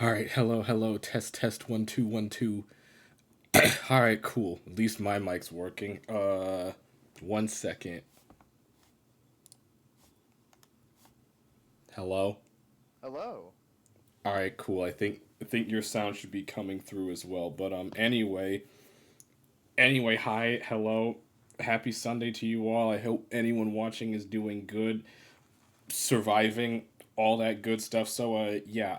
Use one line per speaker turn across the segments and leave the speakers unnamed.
All right, hello, test, 1 2 1 2. All right, cool. At least my mic's working. 1 second. Hello.
Hello.
All right, cool. I think your sound should be coming through as well. But anyway, hi, hello, happy Sunday to you all. I hope anyone watching is doing good, surviving, all that good stuff. So yeah,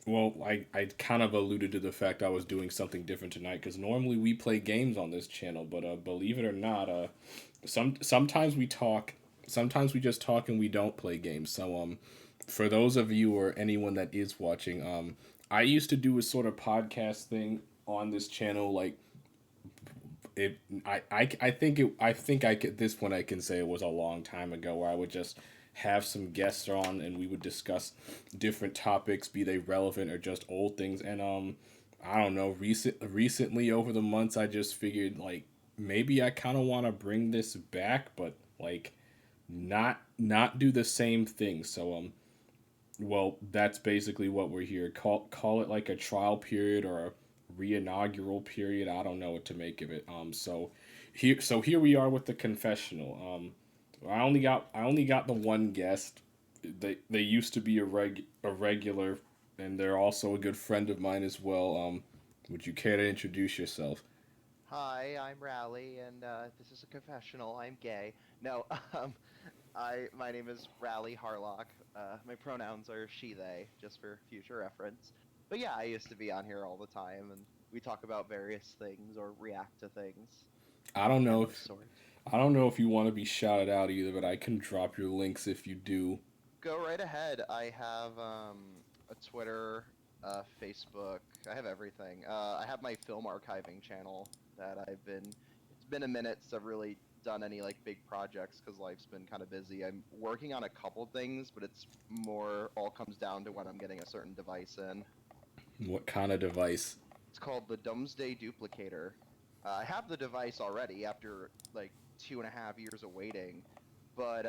well, I kind of alluded to the fact I was doing something different tonight because normally we play games on this channel, but believe it or not, sometimes we talk, sometimes we just talk and we don't play games. So for those of you or anyone that is watching, I used to do a sort of podcast thing on this channel, like it. I think at this point I can say it was a long time ago where I would just have some guests on and we would discuss different topics, be they relevant or just old things. And I don't know. Recently over the months, I just figured like maybe I kind of want to bring this back, but like not do the same thing. So well, that's basically what we're here. Call it like a trial period or a re-inaugural period. I don't know what to make of it. So here we are with the confessional. I only got the one guest. They used to be a regular, and they're also a good friend of mine as well. Would you care to introduce yourself?
Hi, I'm Rally, and this is a confessional. I'm gay. No, um, my name is Rally Harlock. My pronouns are she/they, just for future reference. But yeah, I used to be on here all the time, and we talk about various things or react to things
I don't know
and
if
those sorts.
I don't know if you want to be shouted out either, but I can drop your links if you do.
Go right ahead. I have a Twitter, Facebook. I have everything. I have my film archiving channel that I've been. It's been a minute since I've really done any like big projects because life's been kind of busy. I'm working on a couple things, but it's more all comes down to when I'm getting a certain device in.
What kind of device?
It's called the Doomsday Duplicator. I have the device already after like 2.5 years of waiting, but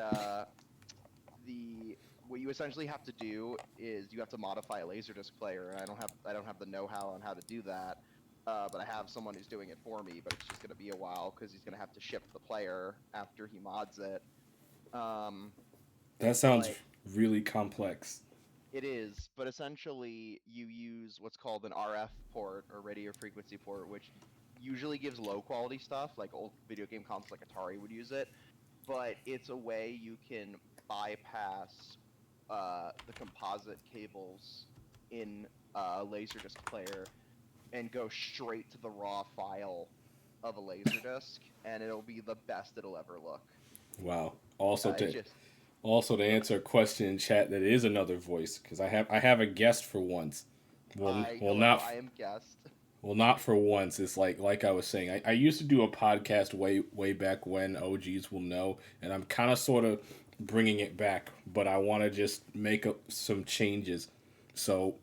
the what you essentially have to do is you have to modify a laserdisc player, and I don't have the know-how on how to do that. But I have someone who's doing it for me, but it's just going to be a while because he's going to have to ship the player after he mods it. Um,
That sounds
but
really complex.
it is, but essentially you use what's called an RF port or radio frequency port, which usually gives low quality stuff, like old video game consoles like Atari would use it. But it's a way you can bypass the composite cables in a laserdisc player and go straight to the raw file of a laserdisc, and it'll be the best it'll ever look.
Wow. Also
It's
to
just
also to
go
answer a question in chat that is another voice because I have a guest for once. Well,
hi,
well
hello,
not
I am guest.
well not for once. It's like I was saying. I used to do a podcast way back when OGs will know, and I'm kind of sort of bringing it back, but I want to just make some changes. So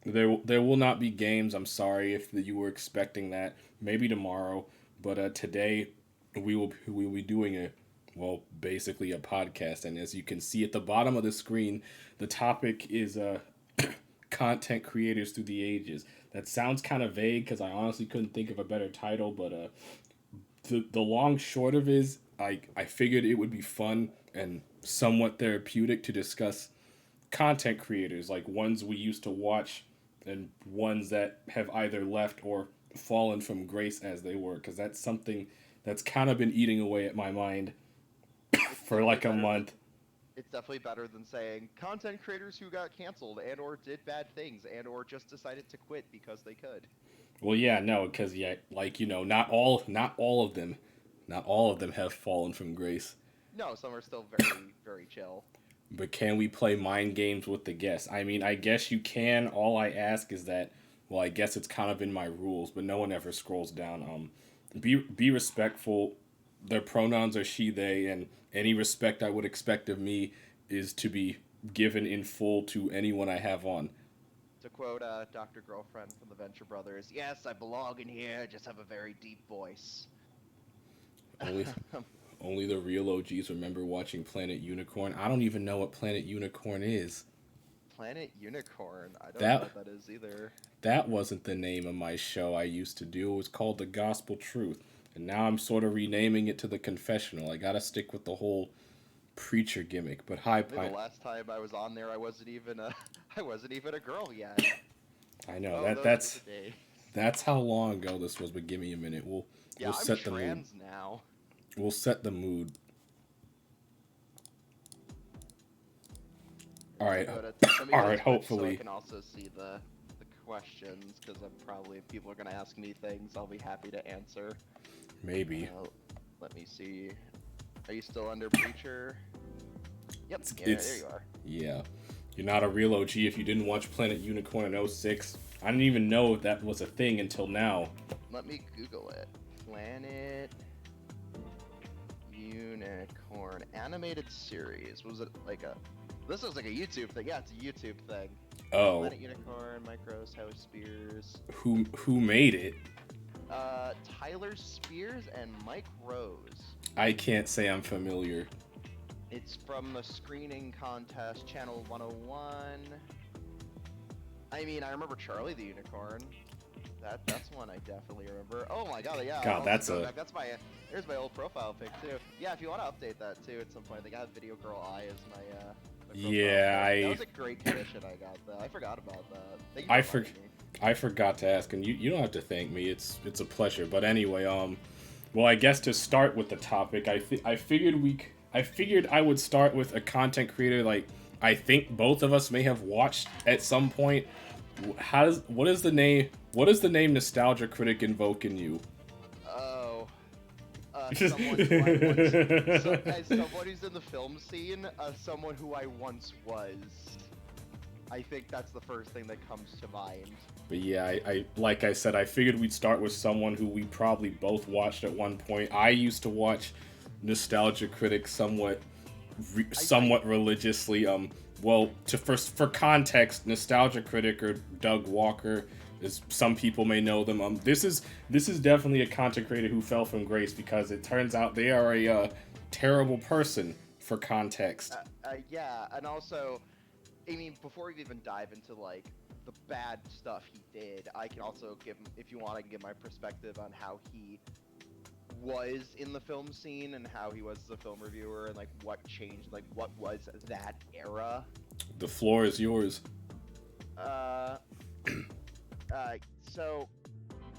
there will not be games. I'm sorry if you were expecting that. Maybe tomorrow, but today we will be doing a well basically a podcast, and as you can see at the bottom of the screen, the topic is content creators through the ages. That sounds kind of vague because I honestly couldn't think of a better title, but the long short of it is I figured it would be fun and somewhat therapeutic to discuss content creators, like ones we used to watch and ones that have either left or fallen from grace as they were, because that's something that's kind of been eating away at my mind
It's
for
definitely
like a
better than
month.
it's definitely better than saying content creators who got canceled and or did bad things and or just decided to quit because they could.
Well, yeah, no, because yeah, like not all of them have fallen from grace.
No, some are still very, very chill.
But can we play mind games with the guests? I mean, I guess you can. All I ask is that, well, I guess it's kind of in my rules, but no one ever scrolls down. Be respectful. Their pronouns are she, they, and any respect I would expect of me is to be given in full to anyone I have on.
To quote Dr. Girlfriend from the Venture Brothers, yes, I belong in here, I just have a very deep voice.
Only only the real OGs remember watching Planet Unicorn. I don't even know what Planet Unicorn is.
Planet Unicorn. I don't know
That
what that is either.
that wasn't the name of my show I used to do. It was called The Gospel Truth. And now I'm sort of renaming it to The Confessional. I gotta stick with the whole preacher gimmick. But hi,
I think the
Pine.
last time I was on there, I wasn't even a I wasn't even a girl yet.
I know
Oh,
that
those were the
that's
days.
that's how long ago this was. But give me a minute. We'll
Yeah, I'm
set the mood.
trans now.
We'll set the mood. All right.
Let me
All
go to
right.
Twitch so I
Hopefully,
can also see the questions because I'm probably if people are gonna ask me things, I'll be happy to answer.
maybe.
Let me see. Are you still under preacher? Yep. Yeah, there
It's
you are.
yeah. You're not a real OG if you didn't watch Planet Unicorn in '06. I didn't even know that was a thing until now.
Let me Google it. Planet Unicorn animated series. Was it like a? This looks like a YouTube thing. Yeah, it's a YouTube thing.
Oh,
Planet Unicorn, Micros, House Spears.
who made it?
Tyler Spears and Mike Rose.
I can't say I'm familiar.
It's from the screening contest, Channel 101. I mean, I remember Charlie the Unicorn. That's one I definitely remember. Oh my god, yeah.
God, that's a
That's my there's my old profile pic too. Yeah, if you want to update that too at some point, I think I have Video Girl Eye as my profile
yeah.
pic. That was a great commission I got though. I forgot about that. Thank you
I
for reminding me.
I forgot to ask, and you don't have to thank me. It's a pleasure. But anyway, well, I guess to start with the topic, I figured I would start with a content creator like I think both of us may have watched at some point. What is the name? What does the name Nostalgia Critic invoke in you?
Oh, someone who I once, as someone who's in the film scene, someone who I once was. I think that's the first thing that comes to mind.
But yeah, I like I said, I figured we'd start with someone who we probably both watched at one point. I used to watch Nostalgia Critic somewhat religiously. Well, for context, Nostalgia Critic or Doug Walker, as some people may know them. This is definitely a content creator who fell from grace because it turns out they are a terrible person. For context.
Yeah, and also, I mean, before we even dive into like the bad stuff he did, I can also give, if you want, I can give my perspective on how he was in the film scene and how he was as a film reviewer and like what changed, like what was that era.
The floor is yours.
So,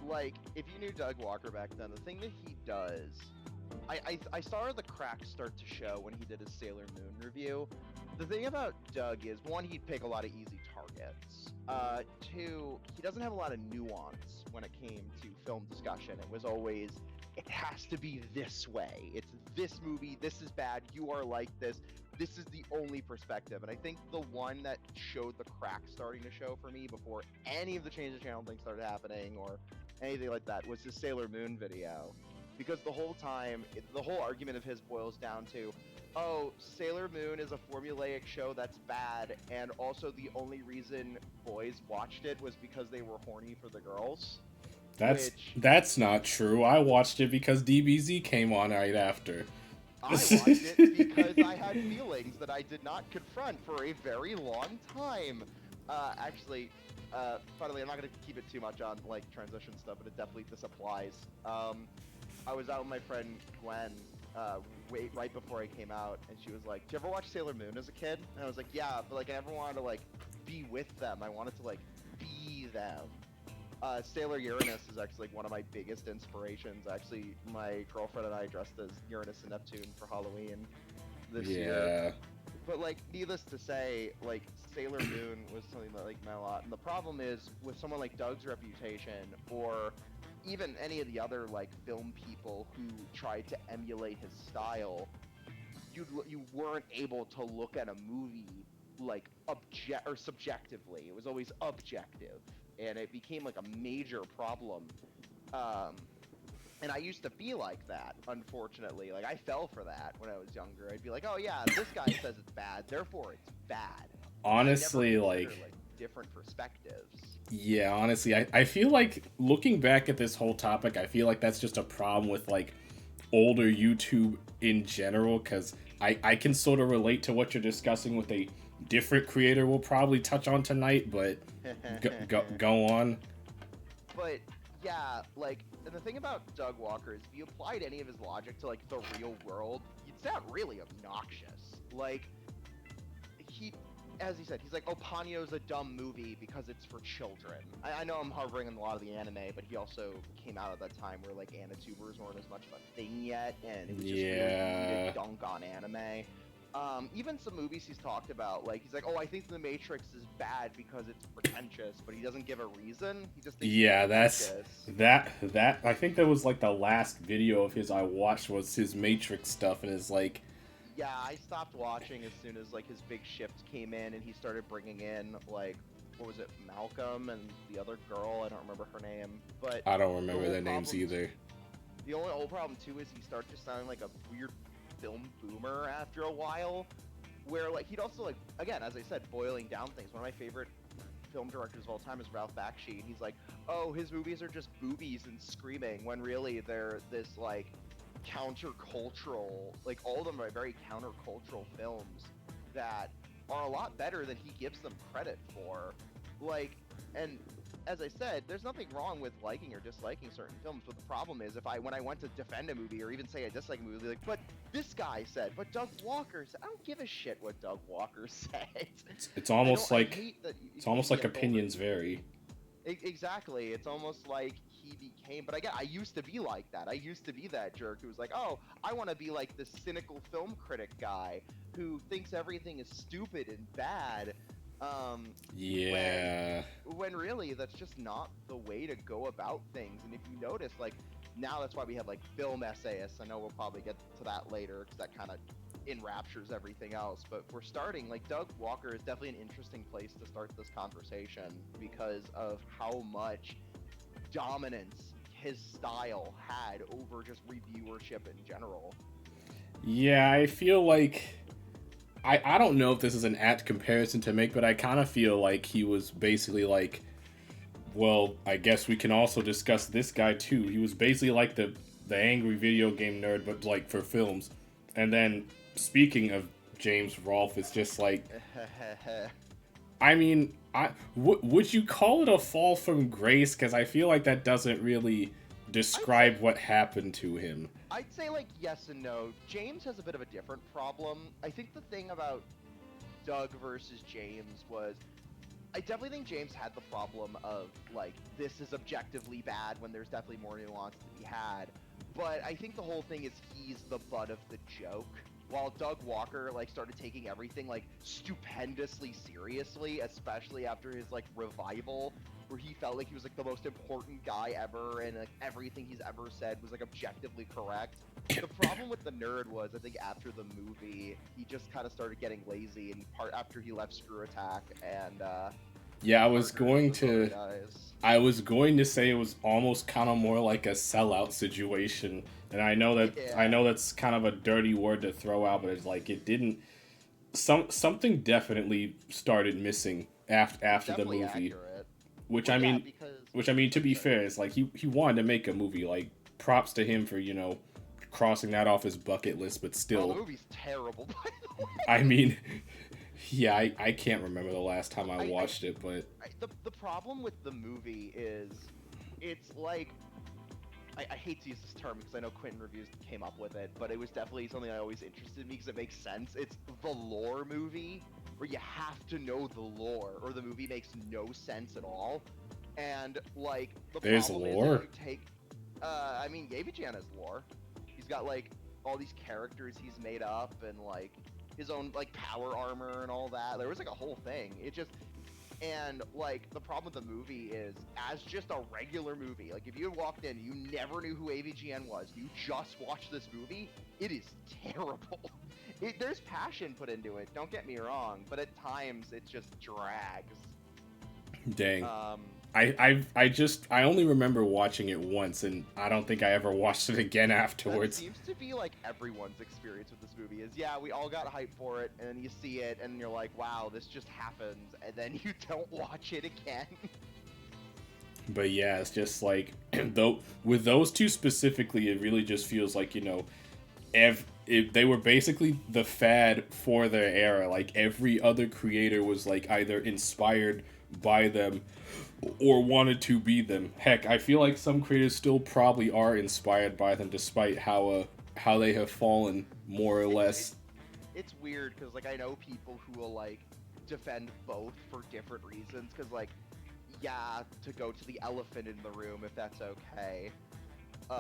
like, if you knew Doug Walker back then, the thing that he does, I saw the cracks start to show when he did his Sailor Moon review. The thing about Doug is, one, he'd pick a lot of easy targets. Two, he doesn't have a lot of nuance when it came to film discussion. It was always, it has to be this way. It's this movie, this is bad, you are like this. This is the only perspective. And I think the one that showed the cracks starting to show for me before any of the change of channel things started happening or anything like that was his Sailor Moon video. Because the whole time, the whole argument of his boils down to, oh, Sailor Moon is a formulaic show that's bad, and also the reason boys watched it was because they were horny for the girls.
That's not true. I watched it because DBZ came on right after.
I watched it because I had feelings that I did not confront for a very long time. Actually, finally, I'm not going to keep it too much on like transition stuff, but this applies. I was out with my friend Gwen right before I came out, and she was like, "Did you ever watch Sailor Moon as a kid?" And I was like, "Yeah," but like I never wanted to like be with them. I wanted to like be them. Sailor Uranus is actually like one of my biggest inspirations. Actually, my girlfriend and I dressed as Uranus and Neptune for Halloween this year. But like, needless to say, like Sailor Moon was something that like meant a lot. And the problem is with someone like Doug's reputation, or even any of the other like film people who tried to emulate his style, you weren't able to look at a movie like subjectively. It was always objective, and it became like a major problem. And I used to be like that, unfortunately. Like I fell for that when I was younger. I'd be like, oh yeah, this guy says it's bad, therefore it's bad.
Honestly, like
different perspectives.
Yeah, honestly, I feel like looking back at this whole topic, I feel like that's just a problem with like older YouTube in general, because I can sort of relate to what you're discussing with a different creator we'll probably touch on tonight, but go on.
But yeah, like, and the thing about Doug Walker is if you applied any of his logic to like the real world, you'd sound really obnoxious. Like, he, as he said, he's like, oh, Ponyo's a dumb movie because it's for children. I know I'm harboring on a lot of the anime, but he also came out at that time where like anitubers weren't as much of a thing yet, and it was just really easy to dunk on anime. Even some movies he's talked about, like he's like, oh, I think The Matrix is bad because it's pretentious, but he doesn't give a reason. He just thinks
Yeah,
it's
that I think that was like the last video of his I watched was his Matrix stuff, and it's like,
yeah, I stopped watching as soon as like his big shift came in and he started bringing in like what was it, Malcolm and the other girl, I don't remember her name, but
I don't remember their names either.
The only old problem too is he started just sounding like a weird film boomer after a while, where like he'd also like, again, as I said, boiling down things. One of my favorite film directors of all time is Ralph Bakshi, and he's like, oh, his movies are just boobies and screaming, when really they're this like countercultural, like all of them are very countercultural films that are a lot better than he gives them credit for. Like, and as I said, there's nothing wrong with liking or disliking certain films, but the problem is when I went to defend a movie or even say I dislike a movie, they're like, but this guy said, but Doug Walker said, I don't give a shit what Doug Walker said.
It's almost like opinions vary.
Exactly. It's almost like he became, but again, I used to be like that. I used to be that jerk who was like, oh, I want to be like the cynical film critic guy who thinks everything is stupid and bad.
Yeah.
When really that's just not the way to go about things. And if you notice, like now that's why we have like film essayists. I know we'll probably get to that later because that kind of enraptures everything else. But we're starting, like, Doug Walker is definitely an interesting place to start this conversation because of how much dominance his style had over just reviewership in general.
Yeah, I feel like I don't know if this is an apt comparison to make, but I kind of feel like he was basically like, well, I guess we can also discuss this guy too. He was basically like the angry video game nerd, but like for films. And then speaking of James Rolfe, it's just like, I mean, would you call it a fall from grace? Because I feel like that doesn't really describe what happened to him.
I'd say like yes and no. James has a bit of a different problem. I think the thing about Doug versus James was, I definitely think James had the problem of like, this is objectively bad when there's definitely more nuance to be had. But I think the whole thing is he's the butt of the joke, while Doug Walker like started taking everything like stupendously seriously, especially after his like revival, where he felt like he was like the most important guy ever and like everything he's ever said was like objectively correct. The problem with the nerd was, I think after the movie he just kind of started getting lazy, and after he left Screw Attack and
yeah, I was going to say it was almost kind of more like a sellout situation. And I know that's kind of a dirty word to throw out, but it's like it didn't. Something definitely started missing after the movie.
Accurate.
Which I mean, to be fair, it's like he wanted to make a movie. Like, props to him for crossing that off his bucket list. But still,
the movie's terrible. By the way.
I mean, yeah, I can't remember the last time I watched it, but
the problem with the movie is it's like. I hate to use this term because I know Quentin Reviews came up with it, but it was definitely something that always interested me because it makes sense. It's the lore movie where you have to know the lore or the movie makes no sense at all. And like
there's
problem
lore.
Is that you take, I mean, Yavijian has lore. He's got like all these characters he's made up and like his own like power armor and all that. There was like a whole thing. And like the problem with the movie is, as just a regular movie, like if you had walked in, you never knew who AVGN was, you just watched this movie, it is terrible. There's passion put into it, don't get me wrong, but at times it just drags.
Dang. I only remember watching it once, and I don't think I ever watched it again afterwards.
That seems to be like everyone's experience with this movie is, yeah, we all got hyped for it, and then you see it, and you're like, wow, this just happened, and then you don't watch it again.
But yeah, it's just like, though with those two specifically, it really just feels like, they were basically the fad for their era. Like every other creator was like either inspired by them or wanted to be them. Heck, I feel like some creators still probably are inspired by them, despite how they have fallen more or
It's it,
less.
it's weird because like I know people who will like defend both for different reasons. Because like, yeah, to go to the elephant in the room, if that's okay.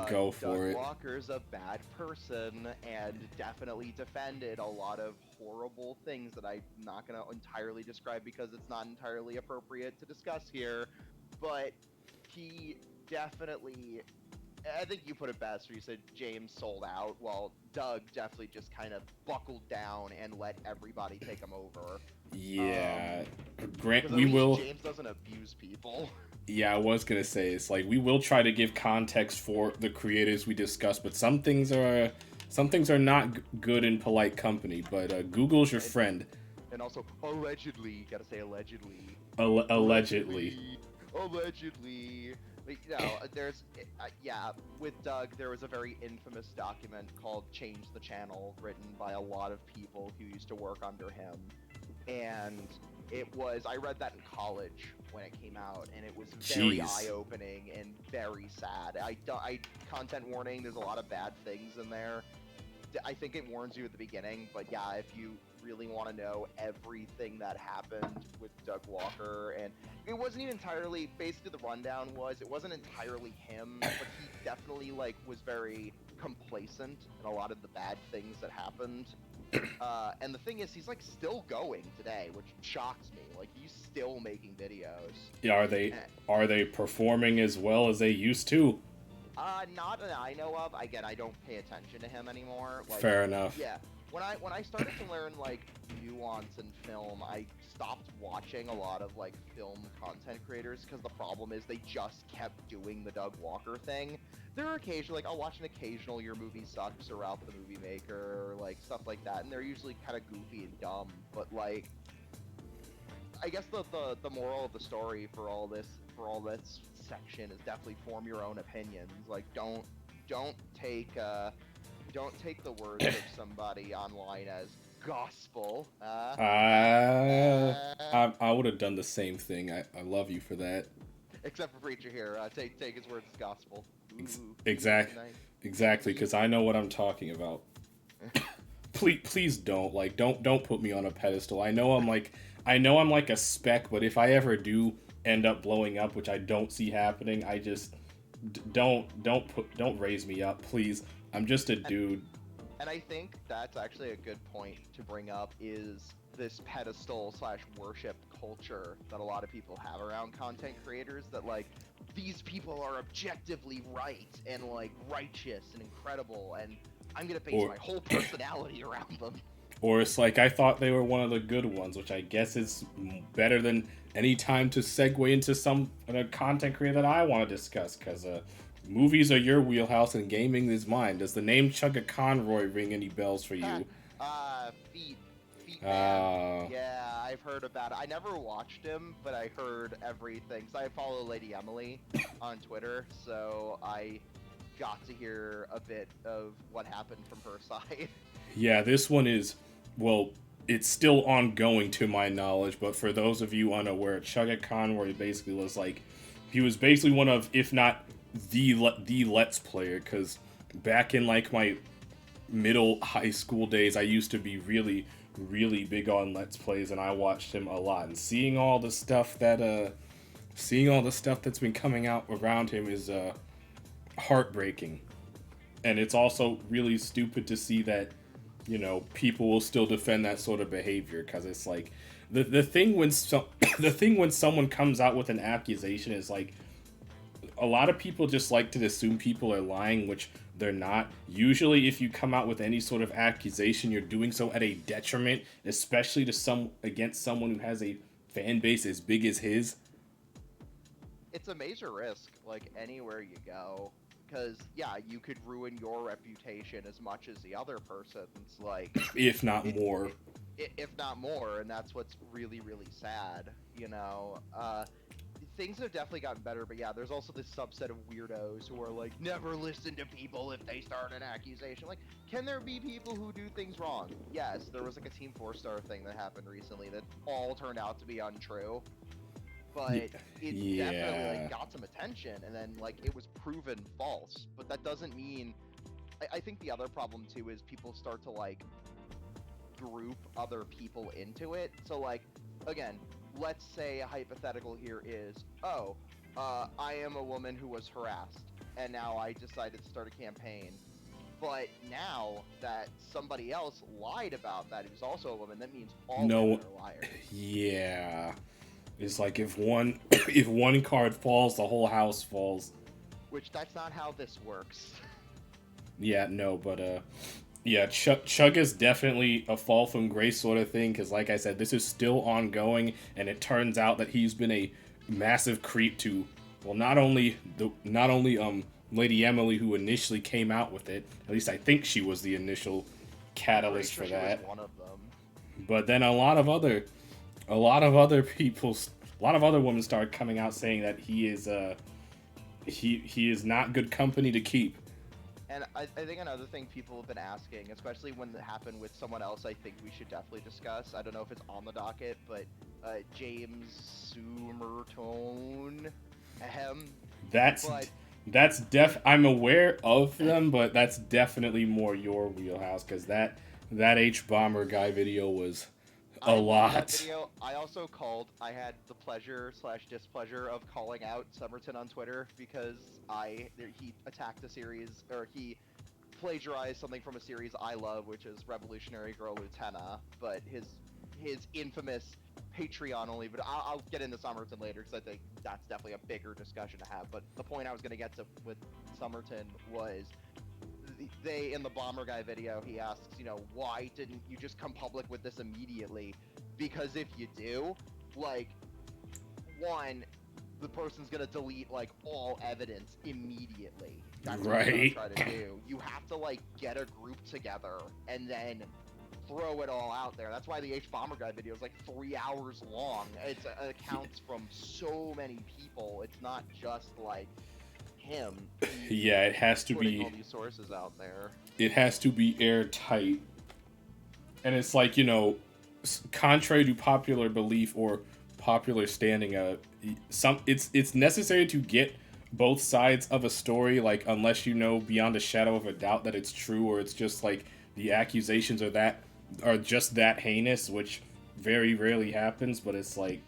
Go
Doug
for it.
Walker's a bad person and definitely defended a lot of horrible things that I'm not going to entirely describe because it's not entirely appropriate to discuss here. But he definitely, I think you put it best where you said James sold out, while Doug definitely just kind of buckled down and let everybody take him over.
Yeah, Grant,
Because at
we
least
will.
James doesn't abuse people.
Yeah, I was gonna say it's like we will try to give context for the creators we discuss, but some things are not good in polite company. But Google's your
And,
friend,
and also, allegedly, gotta say allegedly.
allegedly.
Allegedly, allegedly. But, there's, yeah, with Doug, there was a very infamous document called Change the Channel, written by a lot of people who used to work under him. And I read that in college when it came out, and it was very
Jeez.
eye-opening and very sad. Content warning, there's a lot of bad things in there. I think it warns you at the beginning, but yeah, if you really want to know everything that happened with Doug Walker, and it wasn't even entirely, basically the rundown was, it wasn't entirely him, but he definitely like was very complacent in a lot of the bad things that happened. And the thing is, he's like still going today, which shocks me. Like he's still making videos.
Yeah,
And,
are they performing as well as they used to?
not that I know of. Again, I don't pay attention to him anymore. Like,
Fair enough.
yeah, when I started to learn like nuance in film, I stopped watching a lot of like film content creators because the problem is they just kept doing the Doug Walker thing. There are occasionally, like, I'll watch an occasional "Your Movie Sucks" or "Ralph the Movie Maker" or like stuff like that, and they're usually kind of goofy and dumb. But like, I guess the moral of the story for all this section is definitely form your own opinions. Like don't take don't take the words of somebody online as gospel.
I would have done the same thing. I love you for that.
Except for preacher here, take his words as gospel. Ooh, nice.
Exactly, because I know what I'm talking about. Please don't don't put me on a pedestal. I know I'm like a speck, but if I ever do end up blowing up, which I don't see happening, I just don't raise me up, please. I'm just a dude.
And I think that's actually a good point to bring up is this pedestal slash worship culture that a lot of people have around content creators, that like these people are objectively right and like righteous and incredible, and I'm gonna base
Or
my whole personality around them.
or it's like I thought they were one of the good ones, which I guess is better than any time to segue into some content creator that I want to discuss, because movies are your wheelhouse and gaming is mine. Does the name Chugga Conroy ring any bells for you?
Feet man.
Uh,
Yeah, I've heard about it. I never watched him, but I heard everything. So I follow Lady Emily on Twitter, so I got to hear a bit of what happened from her side.
yeah, this one is, well, it's still ongoing to my knowledge, but for those of you unaware, Chugga Conroy basically was like, he was basically one of, if not the Let's Player, because back in like my middle high school days, I used to be really big on Let's Plays, and I watched him a lot. And seeing all the stuff that's been coming out around him is heartbreaking. And it's also really stupid to see that, people will still defend that sort of behavior, because it's like the thing when the thing when someone comes out with an accusation is like, a lot of people just like to assume people are lying, which they're not. Usually, if you come out with any sort of accusation, you're doing so at a detriment, especially against someone who has a fan base as big as his.
It's a major risk, like anywhere you go, because yeah, you could ruin your reputation as much as the other person's. Like,
If not
it,
more.
if not more, and that's what's really sad. things have definitely gotten better, but yeah, there's also this subset of weirdos who are like, never listen to people if they start an accusation. Like, can there be people who do things wrong? Yes, there was like a Team 4-star thing that happened recently that all turned out to be untrue, but it definitely
Yeah.
like got some attention, and then like it was proven false. But that doesn't mean. I think the other problem too is people start to like group other people into it. So like, again, let's say a hypothetical here is, oh, I am a woman who was harassed, and now I decided to start a campaign. But now that somebody else lied about that, who's also a woman, that means all
No.
women are liars.
Yeah. It's like if one if one card falls, the whole house falls.
Which that's not how this works.
Yeah, no, but yeah, Chug is definitely a fall from grace sort of thing because, like I said, this is still ongoing, and it turns out that he's been a massive creep to, well, not only Lady Emily, who initially came out with it. At least I think she was the initial catalyst
Sure
for
she
that.
was one of them.
But then a lot of other women started coming out saying that he is not good company to keep.
And I think another thing people have been asking, especially when it happened with someone else, I think we should definitely discuss. I don't know if it's on the docket, but James Sumertone, ahem.
That's
But
I'm aware of them, but that's definitely more your wheelhouse because that H bomber guy video was a
I love that
lot.
video. I also I had the pleasure / displeasure of calling out Summerton on Twitter because he attacked a series, or he plagiarized something from a series I love, which is Revolutionary Girl Lieutenant, but his infamous Patreon only. But I'll get into Summerton later because I think that's definitely a bigger discussion to have. But the point I was going to get to with Summerton was they in the bomber guy video, he asks, why didn't you just come public with this immediately? Because if you do, like, one, the person's gonna delete like all evidence immediately. That's what you're gonna try to do. You have to like get a group together and then throw it all out there. That's why the H bomber guy video is like 3 hours long. It accounts from so many people. It's not just like him.
Yeah, it has to
putting
be
all these sources out there.
it has to be airtight. And it's like, contrary to popular belief or popular standing, it's necessary to get both sides of a story, like, unless you know beyond a shadow of a doubt that it's true, or it's just like the accusations are just that heinous, which very rarely happens. But it's like,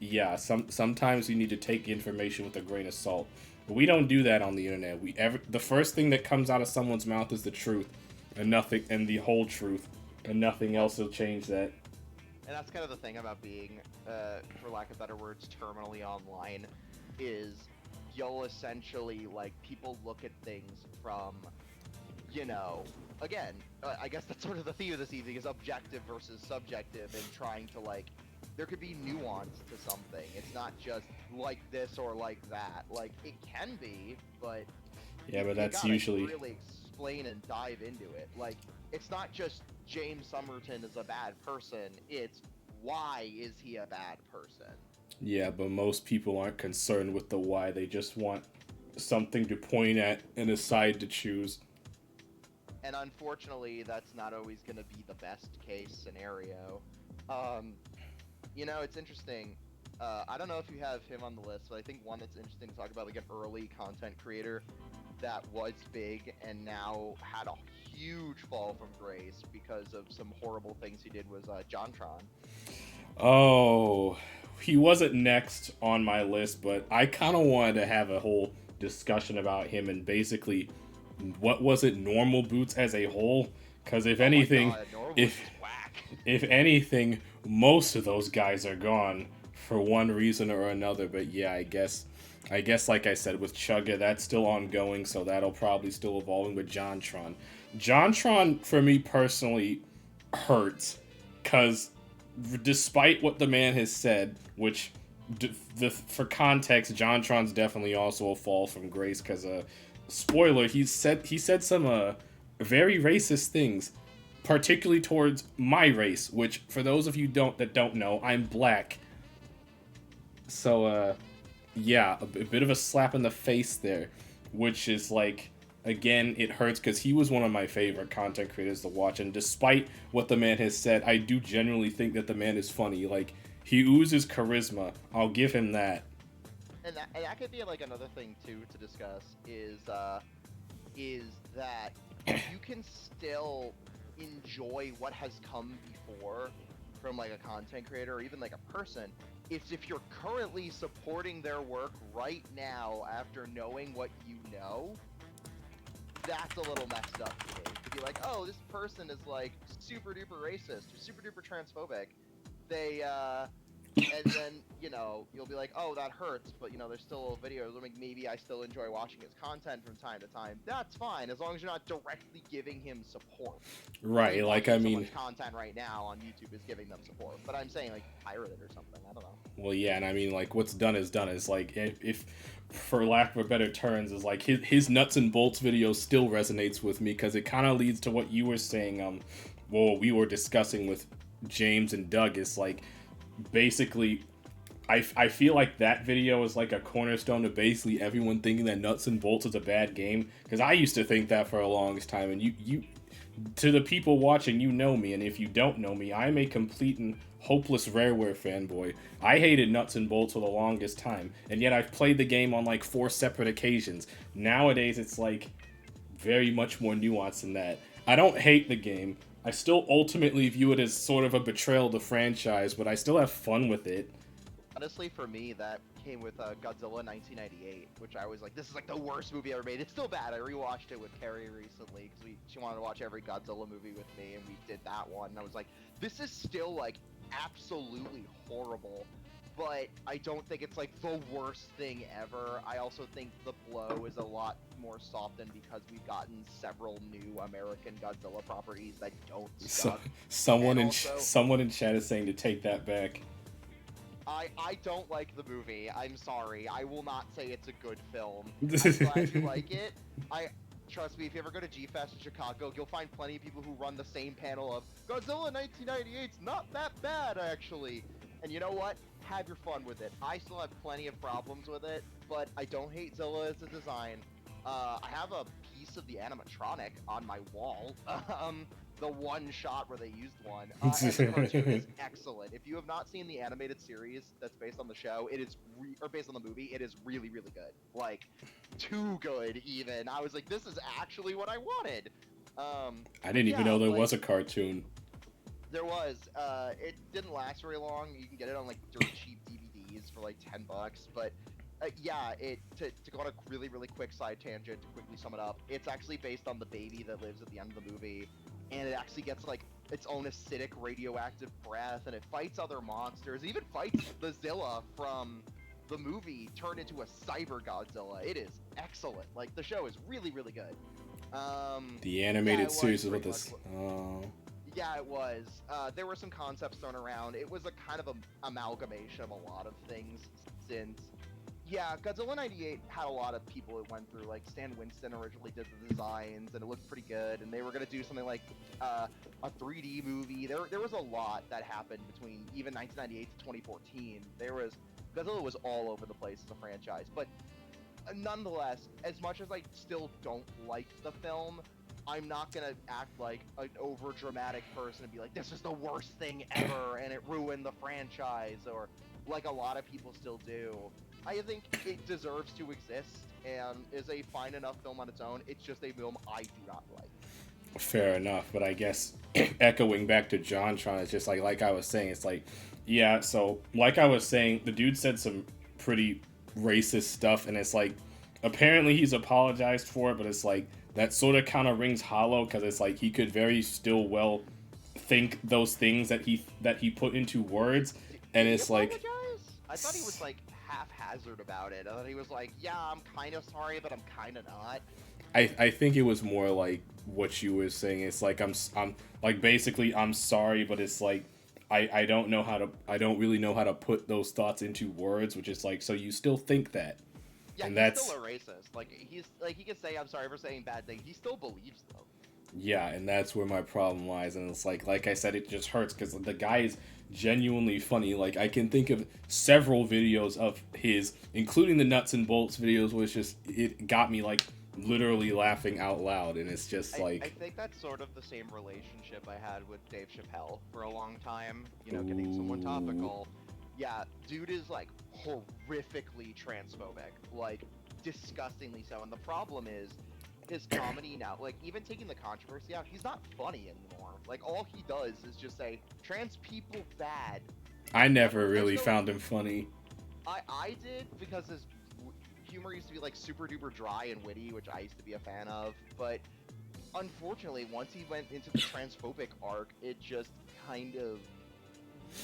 yeah, sometimes you need to take information with a grain of salt. But we don't do that on the internet. The first thing that comes out of someone's mouth is the truth, and the whole truth, and nothing else will change that.
And that's kind of the thing about being, for lack of better words, terminally online, is you'll essentially, like, people look at things from, again, I guess that's sort of the theme of this evening, is objective versus subjective, and trying to, like, there could be nuance to something. It's not just like this or like that. Like, it can be, but
Yeah, but
you
that's
gotta
usually
really explain and dive into it. Like, it's not just James Summerton is a bad person. It's why is he a bad person?
Yeah, but most people aren't concerned with the why. They just want something to point at and a side to choose.
And unfortunately, that's not always going to be the best case scenario. It's interesting. I don't know if you have him on the list, but I think one that's interesting to talk about, like an early content creator that was big and now had a huge fall from grace because of some horrible things he did, was JonTron.
Oh, he wasn't next on my list, but I kind of wanted to have a whole discussion about him and basically what was it, normal boots as a whole? Because if anything,
God,
if anything, most of those guys are gone for one reason or another. But yeah, I guess like I said with Chugga, that's still ongoing, so that'll probably still evolving with JonTron for me personally hurts, because despite what the man has said, which for context, JonTron's definitely also a fall from grace, because spoiler, he said some very racist things, particularly towards my race, which for those of you that don't know, I'm black. So yeah, a bit of a slap in the face there, which is like, again, it hurts because he was one of my favorite content creators to watch, and despite what the man has said, I do genuinely think that the man is funny. Like, he oozes charisma. I'll give him that.
And that could be like another thing too to discuss is that you can still enjoy what has come before from like a content creator or even like a person. It's if you're currently supporting their work right now after knowing what you know, that's a little messed up to me. To be like, oh, this person is like super duper racist or super duper transphobic. They and then you'll be like, oh, that hurts, but there's still videos. Like maybe I still enjoy watching his content from time to time. That's fine as long as you're not directly giving him support. I
Right,
mean,
like, I
watching
mean,
someone's content right now on YouTube is giving them support, but I'm saying like pirate it or something. I don't know.
well, yeah, and I mean, like, what's done is done. Is like, if for lack of a better terms, is like his nuts and bolts video still resonates with me because it kind of leads to what you were saying. Well, we were discussing with James and Doug is like basically. I feel like that video is like a cornerstone to basically everyone thinking that Nuts and Bolts is a bad game because I used to think that for a longest time, and you to the people watching, you know me, and if you don't know me, I'm a complete and hopeless Rareware fanboy. I hated Nuts and Bolts for the longest time, and yet I've played the game on like 4 separate occasions. Nowadays, it's like very much more nuanced than that. I don't hate the game. I still ultimately view it as sort of a betrayal of the franchise, but I still have fun with it.
Honestly, for me, that came with Godzilla 1998, which I was like, this is like the worst movie ever made. It's still bad. I rewatched it with Carrie recently because she wanted to watch every Godzilla movie with me, and we did that one. And I was like, this is still like absolutely horrible, but I don't think it's like the worst thing ever. I also think the blow is a lot more softened because we've gotten several new American Godzilla properties that don't
So,
suck. And also,
someone in chat is saying to take that back.
I don't like the movie. I'm sorry. I will not say it's a good film. I'm glad you like it. I trust me. If you ever go to G Fest in Chicago, you'll find plenty of people who run the same panel of Godzilla 1998's not that bad actually. And you know what? Have your fun with it. I still have plenty of problems with it, but I don't hate Zilla as a design. I have a piece of the animatronic on my wall. The one shot where they used one. And the cartoon is excellent. If you have not seen the animated series that's based on the show, it is or based on the movie, it is really, really good. Like, too good even. I was like, this is actually what I wanted.
I
But
didn't even
yeah,
know there
like
was a cartoon.
there was. It didn't last very long. You can get it on like dirt cheap DVDs for like $10, but. Yeah, to go on a really, really quick side tangent to quickly sum it up, it's actually based on the baby that lives at the end of the movie, and it actually gets like its own acidic radioactive breath, and it fights other monsters. It even fights the Zilla from the movie turned into a cyber Godzilla. It is excellent. Like the show is really, really good.
The
Yeah,
animated
it was
series is what
pretty much.
this. Oh.
Yeah, it was. There were some concepts thrown around. It was a kind of a amalgamation of a lot of things since yeah, Godzilla 98 had a lot of people it went through. Like Stan Winston originally did the designs, and it looked pretty good. And they were gonna do something like a 3D movie. There was a lot that happened between even 1998 to 2014. Godzilla was all over the place as a franchise. But nonetheless, as much as I still don't like the film, I'm not gonna act like an over dramatic person and be like, this is the worst thing ever and it ruined the franchise, or like a lot of people still do. I think it deserves to exist and is a fine enough film on its own. It's just a film I do not like.
Fair enough, but I guess echoing back to JonTron, it's just like I was saying, it's like, yeah. So like I was saying, the dude said some pretty racist stuff, and it's like, apparently he's apologized for it, but it's like that sort of kind of rings hollow because it's like he could very still well think those things that he put into words, and
Did he
it's like,
apologize? I thought he was like haphazard about it. I thought he was like, yeah, I'm kind of sorry, but I'm kind of not.
I think it was more like what you were saying. It's like I'm like basically I'm sorry, but it's like I don't know how to I don't really know how to put those thoughts into words, which is like so you still think that,
Yeah,
and
he's still
that's
a racist. Like he's like he can say I'm sorry for saying bad things. He still believes them.
Yeah, and that's where my problem lies. And it's like I said, it just hurts because the guy is genuinely funny. Like I can think of several videos of his, including the nuts and bolts videos, which just it got me like literally laughing out loud. And it's just
I
like,
think that's sort of the same relationship I had with Dave Chappelle for a long time. You know, getting someone
ooh,
topical. Yeah, dude is like horrifically transphobic, like disgustingly so. And the problem is his comedy now, like even taking the controversy out, he's not funny anymore. Like all he does is just say trans people bad.
I never
Never, there's
really
no.
found him funny.
I did because his humor used to be like super duper dry and witty, which I used to be a fan of, but unfortunately, once he went into the transphobic arc, it just kind of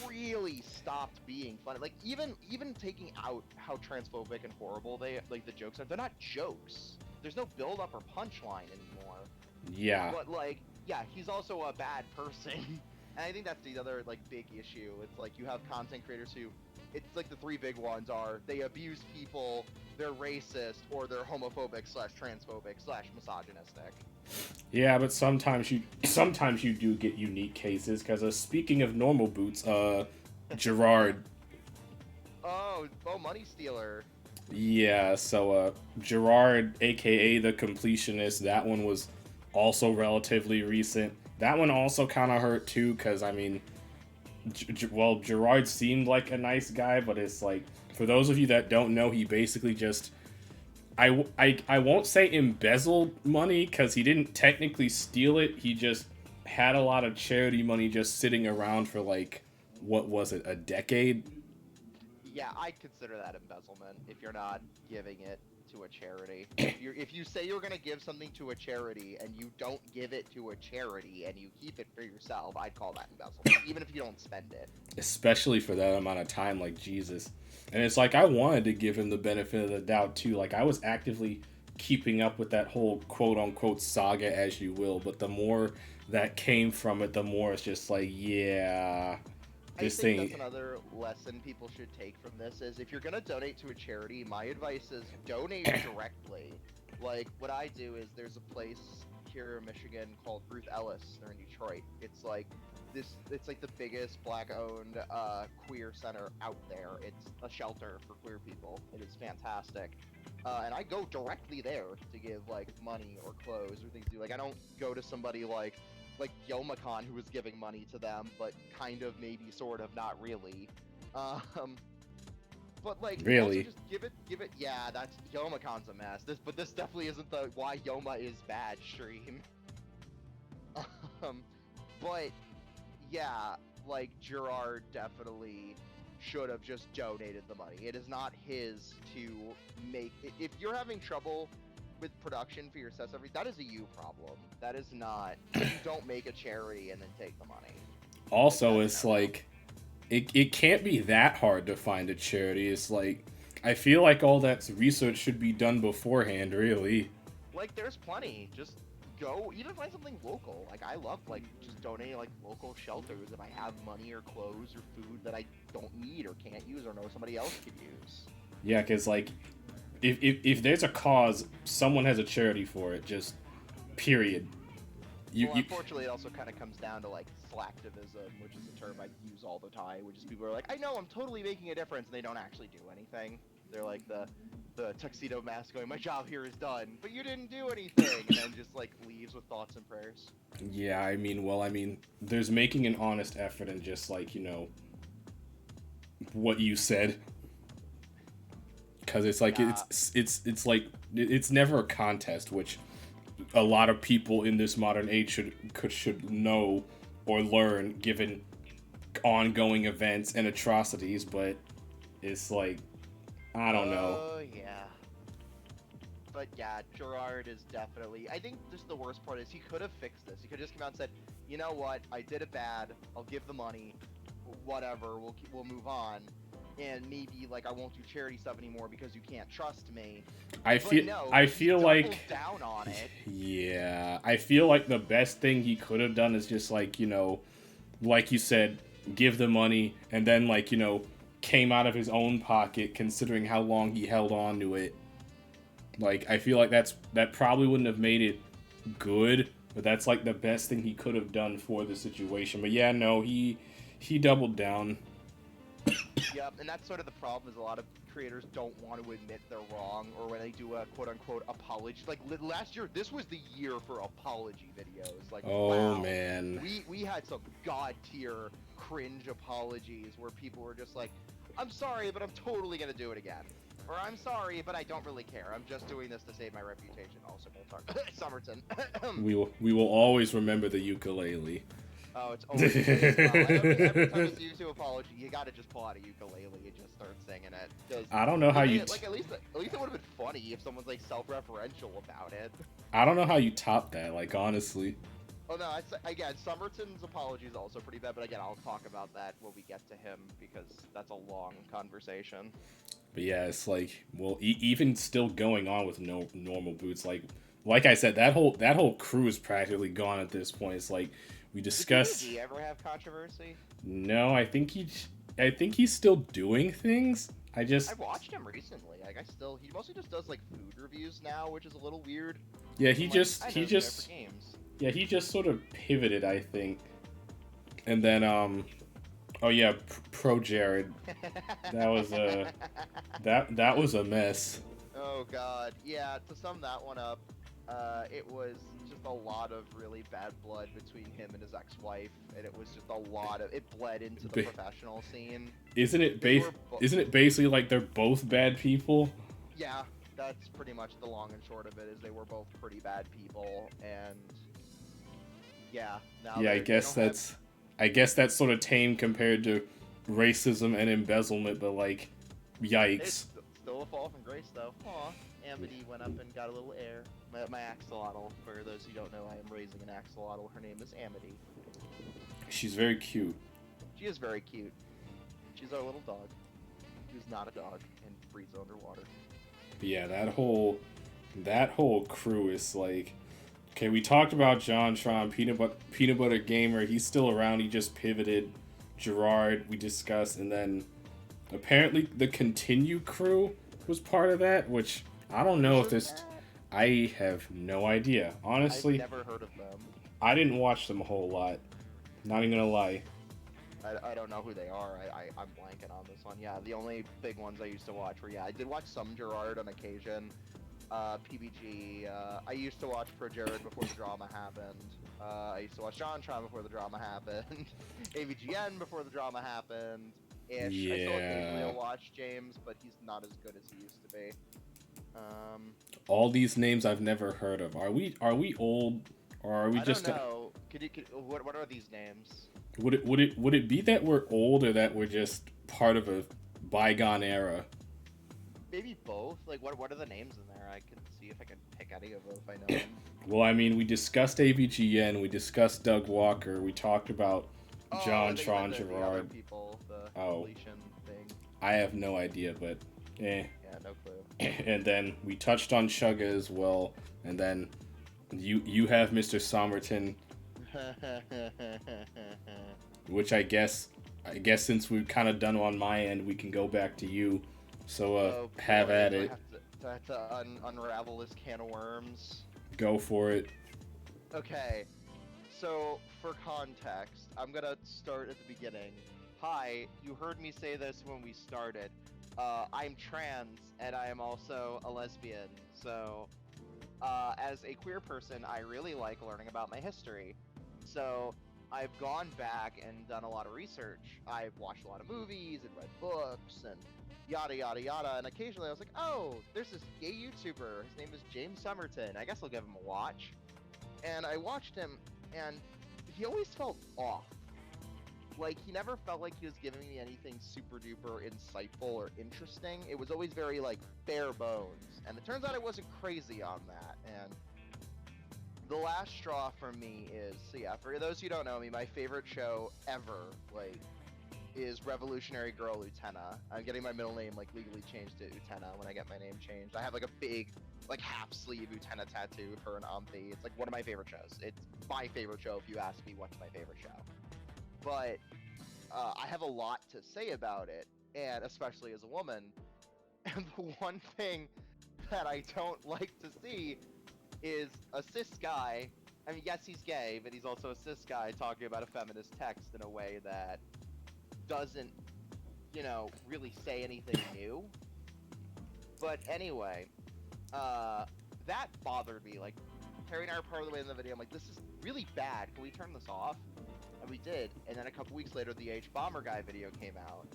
really stopped being funny. Like even taking out how transphobic and horrible they like the jokes are, they're not jokes. There's no build up or punchline anymore.
Yeah,
But like, yeah, he's also a bad person. And I think that's the other like big issue. It's like you have content creators who it's like the three big ones are they abuse people, they're racist, or they're homophobic slash transphobic slash misogynistic.
yeah, but sometimes you do get unique cases. Because speaking of normal boots, Gerard.
Oh, Money Stealer.
Yeah, so Gerard, aka the completionist, that one was also relatively recent. That one also kind of hurt too, because I mean, well, Gerard seemed like a nice guy, but it's like for those of you that don't know, he basically just I won't say embezzled money because he didn't technically steal it. He just had a lot of charity money just sitting around for like what was it, a decade?
Yeah, I'd consider that embezzlement if you're not giving it to a charity. If you say you're gonna give something to a charity and you don't give it to a charity and you keep it for yourself, I'd call that embezzlement, even if you don't spend it.
Especially for that amount of time, like Jesus. And it's like I wanted to give him the benefit of the doubt too. Like I was actively keeping up with that whole quote unquote saga, as you will, but the more that came from it, the more it's just like, yeah,
I
this
think that's
thing.
another lesson people should take from this is if you're gonna donate to a charity, my advice is donate directly. Like what I do is there's a place here in Michigan called Ruth Ellis. They're in Detroit. It's like the biggest black-owned queer center out there. It's a shelter for queer people. It is fantastic. And I go directly there to give like money or clothes or things to do. Like I don't go to somebody like Youmacon who was giving money to them, but kind of maybe sort of not really. Um, but like also
Really.
just give it. Yeah, that's Youmacon's a mess. This definitely isn't the why Yoma is bad stream. um, but yeah, like Gerard definitely should have just donated the money. It is not his to make. If you're having trouble with production for your accessories, that is a you problem. That is not. You don't make a charity and then take the money. Like
Also,
that's
it's
never.
like it can't be that hard to find a charity. It's like I feel like all that research should be done beforehand, really.
Like there's plenty. Just go even find something local. Like I love like just donating like local shelters if I have money or clothes or food that I don't need or can't use or know somebody else could use.
Yeah, because like if there's a cause, someone has a charity for it. Just period. You
Well,
you
unfortunately, it also kind of comes down to like slacktivism, which is a term I use all the time, which is people are like, I know I'm totally making a difference, and they don't actually do anything. They're like the tuxedo mask going, my job here is done, but you didn't do anything, and then just like leaves with thoughts and prayers.
yeah. I mean, there's making an honest effort and just like what you said. Because it's like
Yeah,
it's like it's never a contest, which a lot of people in this modern age should know or learn given ongoing events and atrocities. But it's like I don't know.
yeah. But yeah, Gerard is definitely. I think just the worst part is he could have fixed this. He could have just come out and said, you know what, I did it bad. I'll give the money. Whatever. We'll move on. And maybe like I won't do charity stuff anymore because you can't trust me. But no,
I
he
feel
doubled
like
down on it.
yeah, I feel like the best thing he could have done is just like like you said, give the money and then like came out of his own pocket considering how long he held on to it. Like I feel like that probably wouldn't have made it good, But that's like the best thing he could have done for the situation. But yeah, no, he doubled down.
Yep, and that's sort of the problem is a lot of creators don't want to admit they're wrong, or when they do a quote-unquote apology. Like last year, this was the year for apology videos. Like,
Oh
wow,
man.
we had some god-tier cringe apologies where people were just like, I'm sorry, but I'm totally gonna do it again. Or I'm sorry, but I don't really care. I'm just doing this to save my reputation. Also, we'll talk Summerton.
We will always remember the ukulele.
Oh, it's always as well. Every time it's YouTube apology, you gotta just pull out a ukulele and just start singing it.
I don't know how you.
Like at least it would have been funny if someone's like self-referential about it.
I don't know how you top that. Like honestly.
Oh no, again, Summerton's apology is also pretty bad, but again, I'll talk about that when we get to him because that's a long conversation.
But yeah, it's like, well, even still going on with no normal boots, like I said, that whole crew is practically gone at this point. It's like we discussed.
Did he ever have controversy?
No, I think he's still doing things. I
watched him recently. Like he mostly just does like food reviews now, which is a little weird.
Yeah,
he just
yeah, he just sort of pivoted, I think, and then oh yeah, Pro Jared. That was that was a mess.
Oh god, yeah. To sum that one up, it was just a lot of really bad blood between him and his ex-wife, and it was just a lot of it bled into the professional scene.
Isn't it basically like they're both bad people?
Yeah, that's pretty much the long and short of it. Is they were both pretty bad people, and yeah. Now
yeah, I guess that's sort of tame compared to racism and embezzlement, but like, yikes.
It's still a fall from grace, though. Aw, Amity went up and got a little air. My axolotl, for those who don't know, I am raising an axolotl. Her name is Amity.
She's very cute.
She is very cute. She's our little dog, who's not a dog and breathes underwater.
But yeah, that whole crew is like, okay, we talked about JonTron, Peanut Butter Gamer. He's still around. He just pivoted. Gerard, we discussed, and then apparently the Continue crew was part of that, which I don't know if this. I have no idea. Honestly,
I've never heard of them.
I didn't watch them a whole lot. Not even gonna lie.
I don't know who they are. I'm blanking on this one. Yeah, the only big ones I used to watch were, I did watch some Gerard on occasion. PBG. I used to watch Pro Jared before the drama happened. I used to watch JonTron before the drama happened. AVGN before the drama happened. Ish.
Yeah.
I still occasionally watch James, but he's not as good as he used to be.
All these names I've never heard of. Are we old, or are we just?
I don't know. What are these names?
Would it be that we're old, or that we're just part of a bygone era?
Maybe both. Like, what are the names in there? I can see if I can pick any of them if I know them.
Well, I mean, we discussed AVGN, we discussed Doug Walker, we talked about JonTron, Gerard.
People, the deletion thing.
I have no idea, but
Yeah, no clue.
And then we touched on Chugga as well, and then you have Mr. Somerton, which I guess since we've kind of done on my end, we can go back to you. So have at it.
I have to unravel this can of worms.
Go for it.
Okay, so for context, I'm gonna start at the beginning. Hi, you heard me say this when we started. I'm trans, and I am also a lesbian, so as a queer person, I really like learning about my history. So I've gone back and done a lot of research. I've watched a lot of movies and read books and yada yada yada, and occasionally I was like, oh, there's this gay YouTuber, his name is James Somerton, I guess I'll give him a watch. And I watched him, and he always felt off. Like, he never felt like he was giving me anything super duper insightful or interesting. It was always very, like, bare bones. And it turns out I wasn't crazy on that, and the last straw for me is, so yeah, for those who don't know me, my favorite show ever, like, is Revolutionary Girl Utena. I'm getting my middle name, like, legally changed to Utena when I get my name changed. I have, like, a big, like, half-sleeve Utena tattoo for an Omthi. It's, like, one of my favorite shows. It's my favorite show if you ask me what's my favorite show. But I have a lot to say about it, and especially as a woman. And the one thing that I don't like to see is a cis guy I mean, yes, he's gay, but he's also a cis guy talking about a feminist text in a way that doesn't, really say anything new. But anyway, that bothered me. Like, Carrie and I are part of the way in the video. I'm like, this is really bad. Can we turn this off? And we did. And then a couple weeks later, the H Bomber Guy video came out.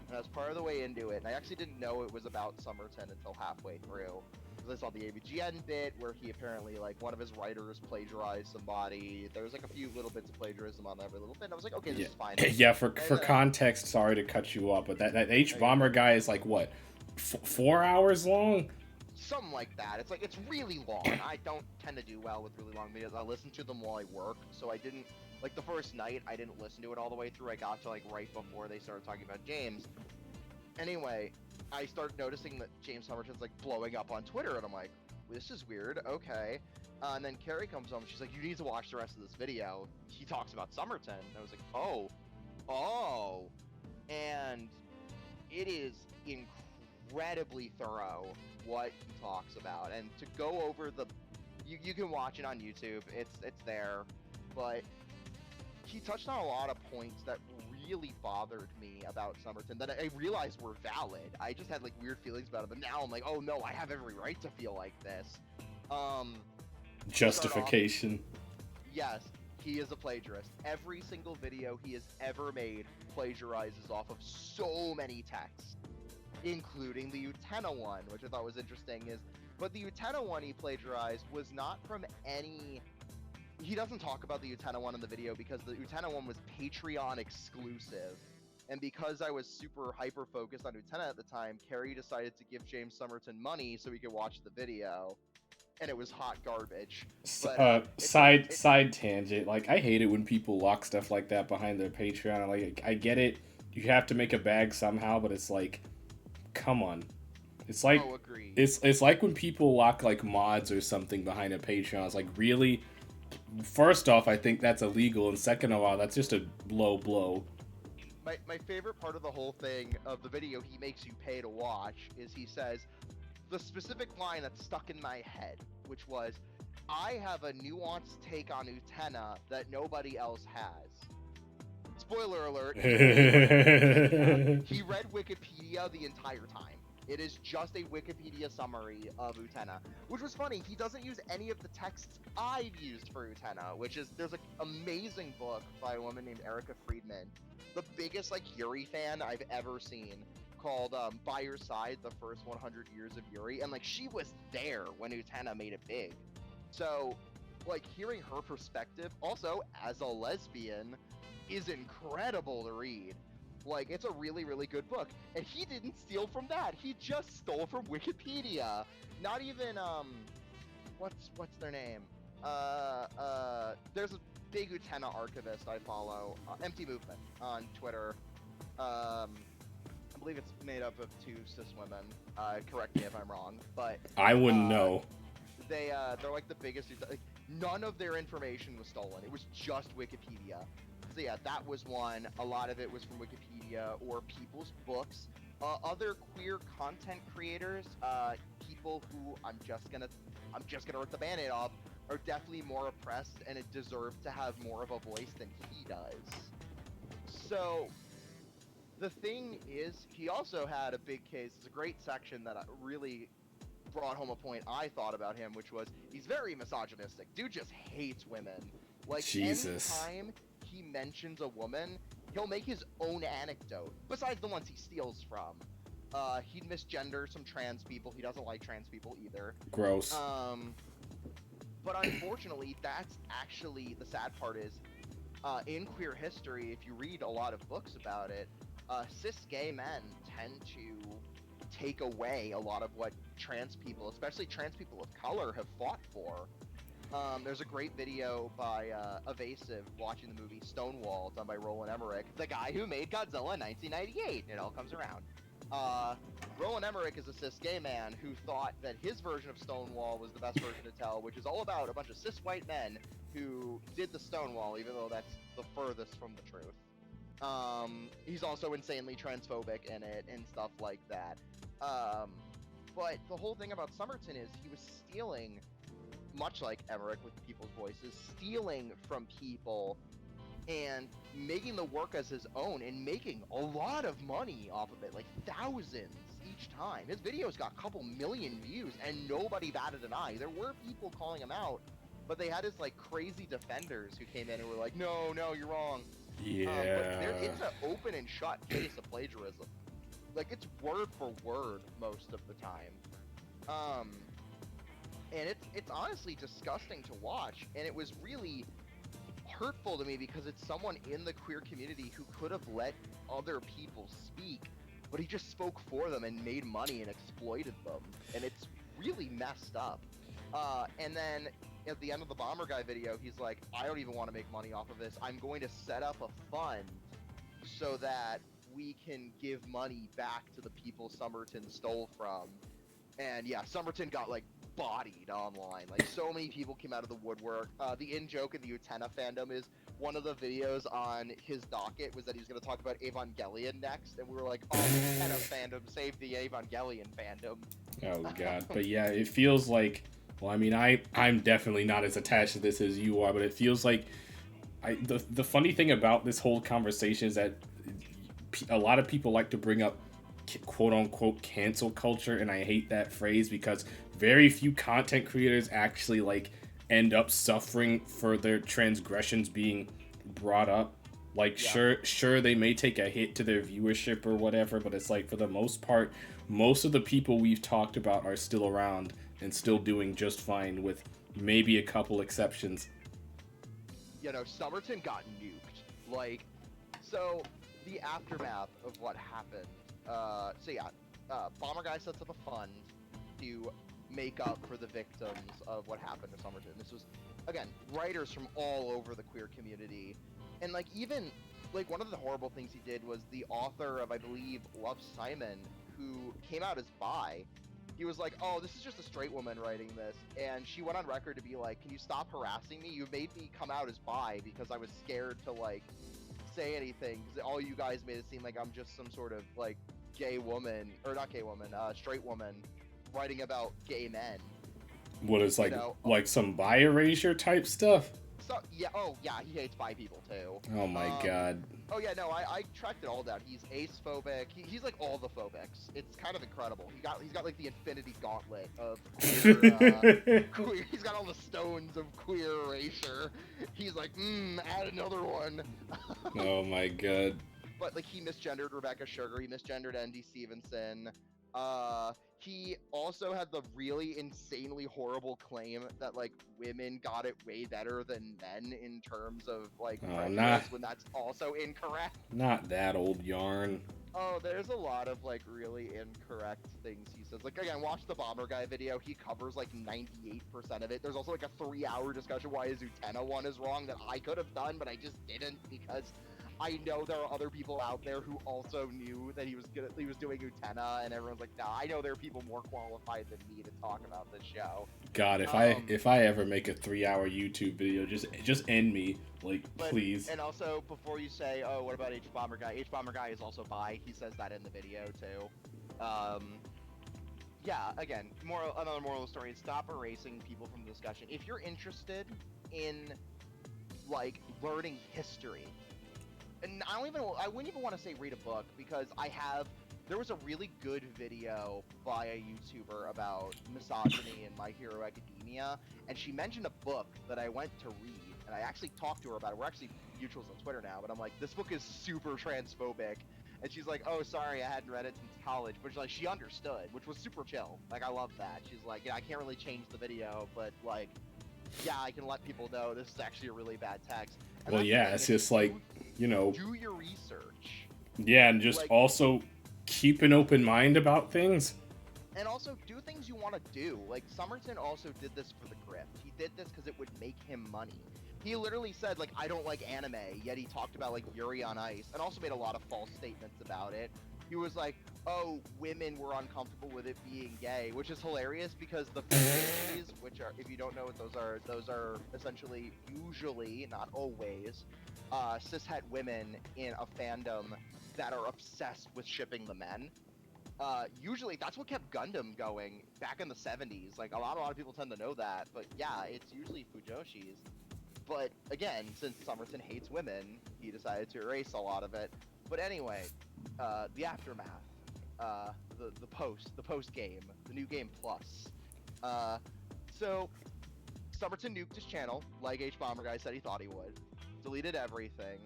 And I was part of the way into it. And I actually didn't know it was about Summerton until halfway through. Because I saw the AVGN bit where he apparently, like, one of his writers plagiarized somebody. There was, like, a few little bits of plagiarism on every little bit. And I was like, okay, this is fine.
Yeah, for context, sorry to cut you off, but that H Bomber Guy is like, what, 4 hours long?
Something like that. It's like, it's really long. I don't tend to do well with really long videos. I listen to them while I work, so I didn't, like, the first night, I didn't listen to it all the way through. I got to, like, right before they started talking about James. Anyway, I started noticing that James Somerton's, like, blowing up on Twitter, and I'm like, this is weird, okay. And then Carrie comes home, she's like, you need to watch the rest of this video. He talks about Somerton. And I was like, oh. And it is incredibly thorough what he talks about, and to go over you can watch it on YouTube, it's there, but he touched on a lot of points that really bothered me about Somerton that I realized were valid. I just had, like, weird feelings about it, but now I'm like, oh no, I have every right to feel like this.
Justification.
Yes, he is a plagiarist. Every single video he has ever made plagiarizes off of so many texts, including the Utena one, which I thought was interesting. But the Utena one he plagiarized was not from any. He doesn't talk about the Utena one in the video because the Utena one was Patreon exclusive, and because I was super hyper focused on Utena at the time, Carrie decided to give James Somerton money so he could watch the video, and it was hot garbage. But,
side tangent. Like, I hate it when people lock stuff like that behind their Patreon. Like, I get it. You have to make a bag somehow, but it's like, come on. It's like, it's like when people lock, like, mods or something behind a Patreon. It's like, really? First off, I think that's illegal, and second of all, that's just a low blow.
My favorite part of the whole thing of the video he makes you pay to watch is he says the specific line that stuck in my head, which was, I have a nuanced take on Utena that nobody else has. Spoiler alert, he read Wikipedia the entire time. It is just a Wikipedia summary of Utena, which was funny. He doesn't use any of the texts I've used for Utena, there's an amazing book by a woman named Erica Friedman, the biggest, like, Yuri fan I've ever seen, called By Your Side, The First 100 Years of Yuri, and, like, she was there when Utena made it big. So, like, hearing her perspective, also, as a lesbian, is incredible to read. Like, it's a really, really good book. And he didn't steal from that. He just stole from Wikipedia. Not even, what's their name? There's a big Utena archivist I follow, Empty Movement, on Twitter. I believe it's made up of 2 cis women. Correct me if I'm wrong, but...
I wouldn't know.
They're like the biggest... Like, none of their information was stolen. It was just Wikipedia. So yeah, that was one. A lot of it was from Wikipedia or people's books. Other queer content creators, people who I'm just gonna rip the Band-Aid off, are definitely more oppressed and it deserves to have more of a voice than he does. So the thing is, he also had a big case. It's a great section that really brought home a point I thought about him, which was he's very misogynistic. Dude just hates women. Like,
Jesus.
anytime he mentions a woman, he'll make his own anecdote, besides the ones he steals from. He'd misgender some trans people. He doesn't like trans people either.
Gross.
But unfortunately, that's actually the sad part is, in queer history, if you read a lot of books about it, cis gay men tend to take away a lot of what trans people, especially trans people of color, have fought for. There's a great video by Evasive watching the movie Stonewall, done by Roland Emmerich, the guy who made Godzilla in 1998. It all comes around. Roland Emmerich is a cis gay man who thought that his version of Stonewall was the best version to tell, which is all about a bunch of cis white men who did the Stonewall, even though that's the furthest from the truth. He's also insanely transphobic in it and stuff like that. But the whole thing about Somerton is he was stealing much like Emmerich with People's Voices, stealing from people and making the work as his own and making a lot of money off of it, like thousands each time. His videos got a couple million views and nobody batted an eye. There were people calling him out, but they had his like crazy defenders who came in and were like, no, you're wrong.
Yeah.
But it's an open and shut case of plagiarism. Like, it's word for word most of the time. And it's honestly disgusting to watch, and it was really hurtful to me because it's someone in the queer community who could have let other people speak, but he just spoke for them and made money and exploited them, and it's really messed up. And then at the end of the Bomber Guy video, he's like, I don't even want to make money off of this. I'm going to set up a fund so that we can give money back to the people Somerton stole from. And yeah, Somerton got like bodied online. Like, so many people came out of the woodwork. The in-joke in the Utena fandom is one of the videos on his docket was that he's going to talk about Evangelion next, and we were like, oh, the Utena fandom saved the Evangelion fandom.
Oh god. But yeah, it feels like, well, I mean, I'm definitely not as attached to this as you are, but it feels like the funny thing about this whole conversation is that a lot of people like to bring up quote unquote cancel culture, and I hate that phrase because very few content creators actually like end up suffering for their transgressions being brought up. Like,
Yeah.
sure they may take a hit to their viewership or whatever, but it's like, for the most part, most of the people we've talked about are still around and still doing just fine, with maybe a couple exceptions.
You know, Somerton got nuked. Like, so the aftermath of what happened. Bomber Guy sets up a fund to make up for the victims of what happened to Somerton. This was, again, writers from all over the queer community. And, like, even, like, one of the horrible things he did was the author of, I believe, Love Simon, who came out as bi. He was like, oh, this is just a straight woman writing this. And she went on record to be like, can you stop harassing me? You made me come out as bi because I was scared to, like, say anything. All you guys made it seem like I'm just some sort of, like, gay woman, or not gay woman, straight woman writing about gay men.
What is,
You
like,
know,
some bi erasure type stuff?
so yeah, oh yeah, he hates bi people too.
Oh my god.
Oh yeah, no, I tracked it all down. He's ace phobic. He's like all the phobics. It's kind of incredible. He's got like the infinity gauntlet of queer, queer. He's got all the stones of queer erasure. He's like, add another one.
Oh my god.
But like, he misgendered Rebecca Sugar. He misgendered Andy Stevenson. He also had the really insanely horrible claim that like women got it way better than men in terms of like prejudice, when that's also incorrect.
Not that old yarn.
Oh, there's a lot of like really incorrect things he says. Like, again, watch the Bomber Guy video. He covers like 98% of it. There's also like a 3-hour discussion why his Utena one is wrong that I could have done, but I just didn't because I know there are other people out there who also knew that he was doing Utena, and everyone's like, nah, I know there are people more qualified than me to talk about this show.
God, if I ever make a 3-hour YouTube video, just end me, like, please.
And also, before you say, oh, what about H Bomber Guy? H Bomber Guy is also bi. He says that in the video too. Yeah, again, another moral of the story is stop erasing people from the discussion. If you're interested in like learning history, and I wouldn't even want to say read a book, because there was a really good video by a YouTuber about misogyny in My Hero Academia, and she mentioned a book that I went to read, and I actually talked to her about it. We're actually mutuals on Twitter now, but I'm like, this book is super transphobic, and she's like, oh, sorry, I hadn't read it since college, but like, she understood, which was super chill. Like, I love that. She's like, yeah, I can't really change the video, but like, yeah, I can let people know this is actually a really bad text. And
well, yeah, it's just like, you know,
do your research.
Yeah, and just like, also keep an open mind about things.
And also do things you want to do. Like, Somerton also did this for the grift. He did this because it would make him money. He literally said, like, I don't like anime, yet he talked about, like, Yuri on Ice, and also made a lot of false statements about it. He was like, oh, women were uncomfortable with it being gay, which is hilarious because the fantasies, which are, if you don't know what those are essentially, usually, not always, cishet women in a fandom that are obsessed with shipping the men. Usually that's what kept Gundam going back in the 70s. Like a lot of people tend to know that, but yeah, it's usually Fujoshi's. But again, since Somerton hates women, he decided to erase a lot of it. But anyway, the aftermath, the post game, the new game plus. Uh, so Somerton nuked his channel, like H Bomber Guy said he thought he would, deleted everything,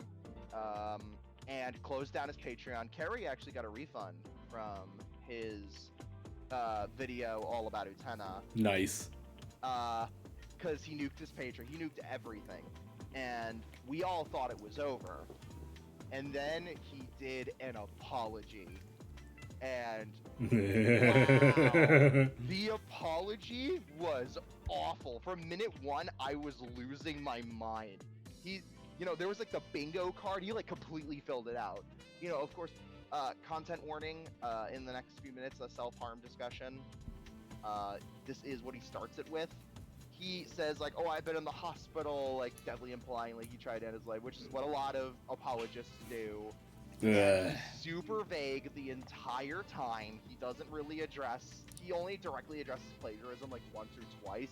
um, and closed down his Patreon. Kerry actually got a refund from his video all about Utena.
Nice.
Because he nuked his Patreon, he nuked everything, and we all thought it was over. And then he did an apology, and wow, the apology was awful. From minute one, I was losing my mind. There was like the bingo card. He like completely filled it out. Of course, content warning. In the next few minutes, a self-harm discussion. This is what he starts it with. He says like, "Oh, I've been in the hospital," like definitely implying like he tried to end his life, which is what a lot of apologists do. He's super vague the entire time. He doesn't really address. He only directly addresses plagiarism like once or twice.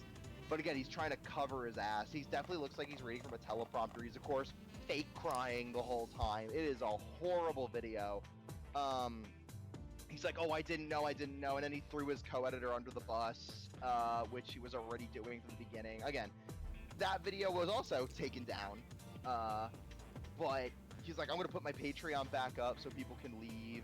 But again, he's trying to cover his ass. He definitely looks like he's reading from a teleprompter. He's of course fake crying the whole time. It is a horrible video. He's like, "Oh, I didn't know," and then he threw his co-editor under the bus, which he was already doing from the beginning. Again, that video was also taken down, but he's like, "I'm gonna put my Patreon back up so people can leave."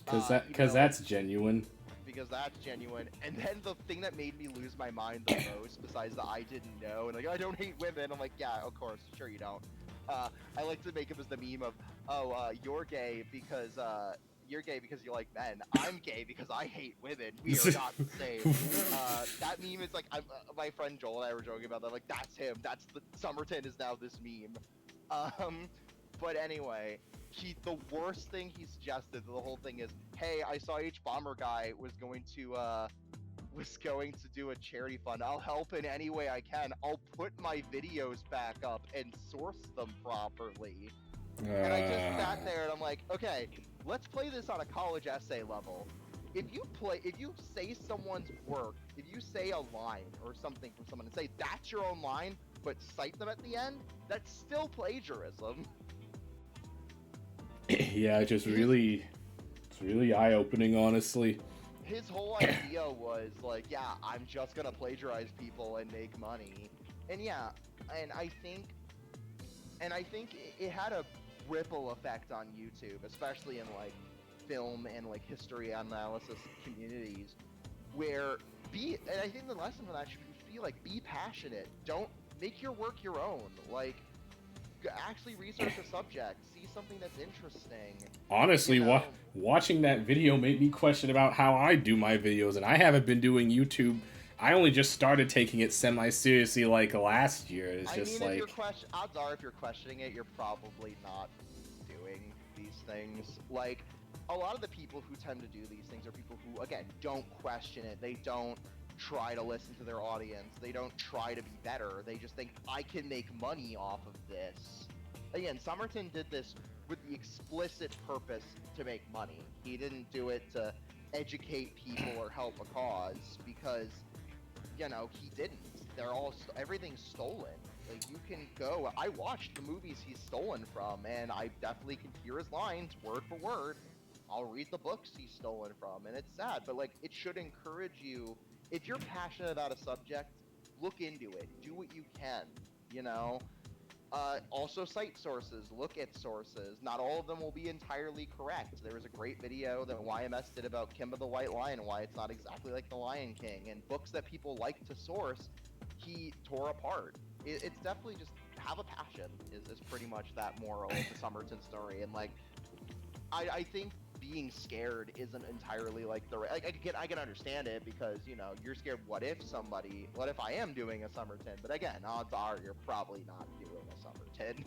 Because that's genuine.
Because that's genuine. And then the thing that made me lose my mind the most, besides the "I didn't know" and like "I don't hate women," I'm like, yeah, of course, sure you don't. I like to make him as the meme of, "Oh, you're gay because you like men. I'm gay because I hate women. We are not the same." That meme is like, my friend Joel and I were joking about that. Like, that's him. Somerton is now this meme. But anyway, the worst thing he suggested, the whole thing is, "Hey, I saw H Bomber Guy was going to do a charity fund. I'll help in any way I can. I'll put my videos back up and source them properly." And I just sat there and I'm like, okay, let's play this on a college essay level. If you say someone's work, if you say a line or something from someone and say that's your own line, but cite them at the end, that's still plagiarism.
Yeah, it's really eye-opening, honestly.
His whole idea was like, yeah, I'm just gonna plagiarize people and make money. And yeah, and I think it had a ripple effect on YouTube, especially in like film and like history analysis communities, where and I think the lesson from that should be like, be passionate. Don't make your work your own. Like, actually research a subject, see something that's interesting.
Honestly, watching that video made me question about how I do my videos, and I haven't been doing YouTube. I only just started taking it semi-seriously like last year. It's just like,
odds are if you're questioning it, you're probably not doing these things. Like, a lot of the people who tend to do these things are people who, again, don't question it. They don't try to listen to their audience. They don't try to be better. They just think, I can make money off of this. Again, Somerton did this with the explicit purpose to make money. He didn't do it to educate people or help a cause, because, he didn't. Everything's stolen. Like, you can go, I watched the movies he's stolen from, and I definitely can hear his lines word for word. I'll read the books he's stolen from, and it's sad, but like, it should encourage you. If you're passionate about a subject, look into it. Do what you can, Also cite sources, look at sources. Not all of them will be entirely correct. There was a great video that YMS did about Kimba the White Lion and why it's not exactly like The Lion King. And books that people like to source, he tore apart. It's definitely just have a passion is pretty much that moral of the Somerton story. And like, I think being scared isn't entirely like the right. Like, I can understand it, because you're scared. What if I am doing a Somerton? But again, odds are you're probably not doing a Somerton.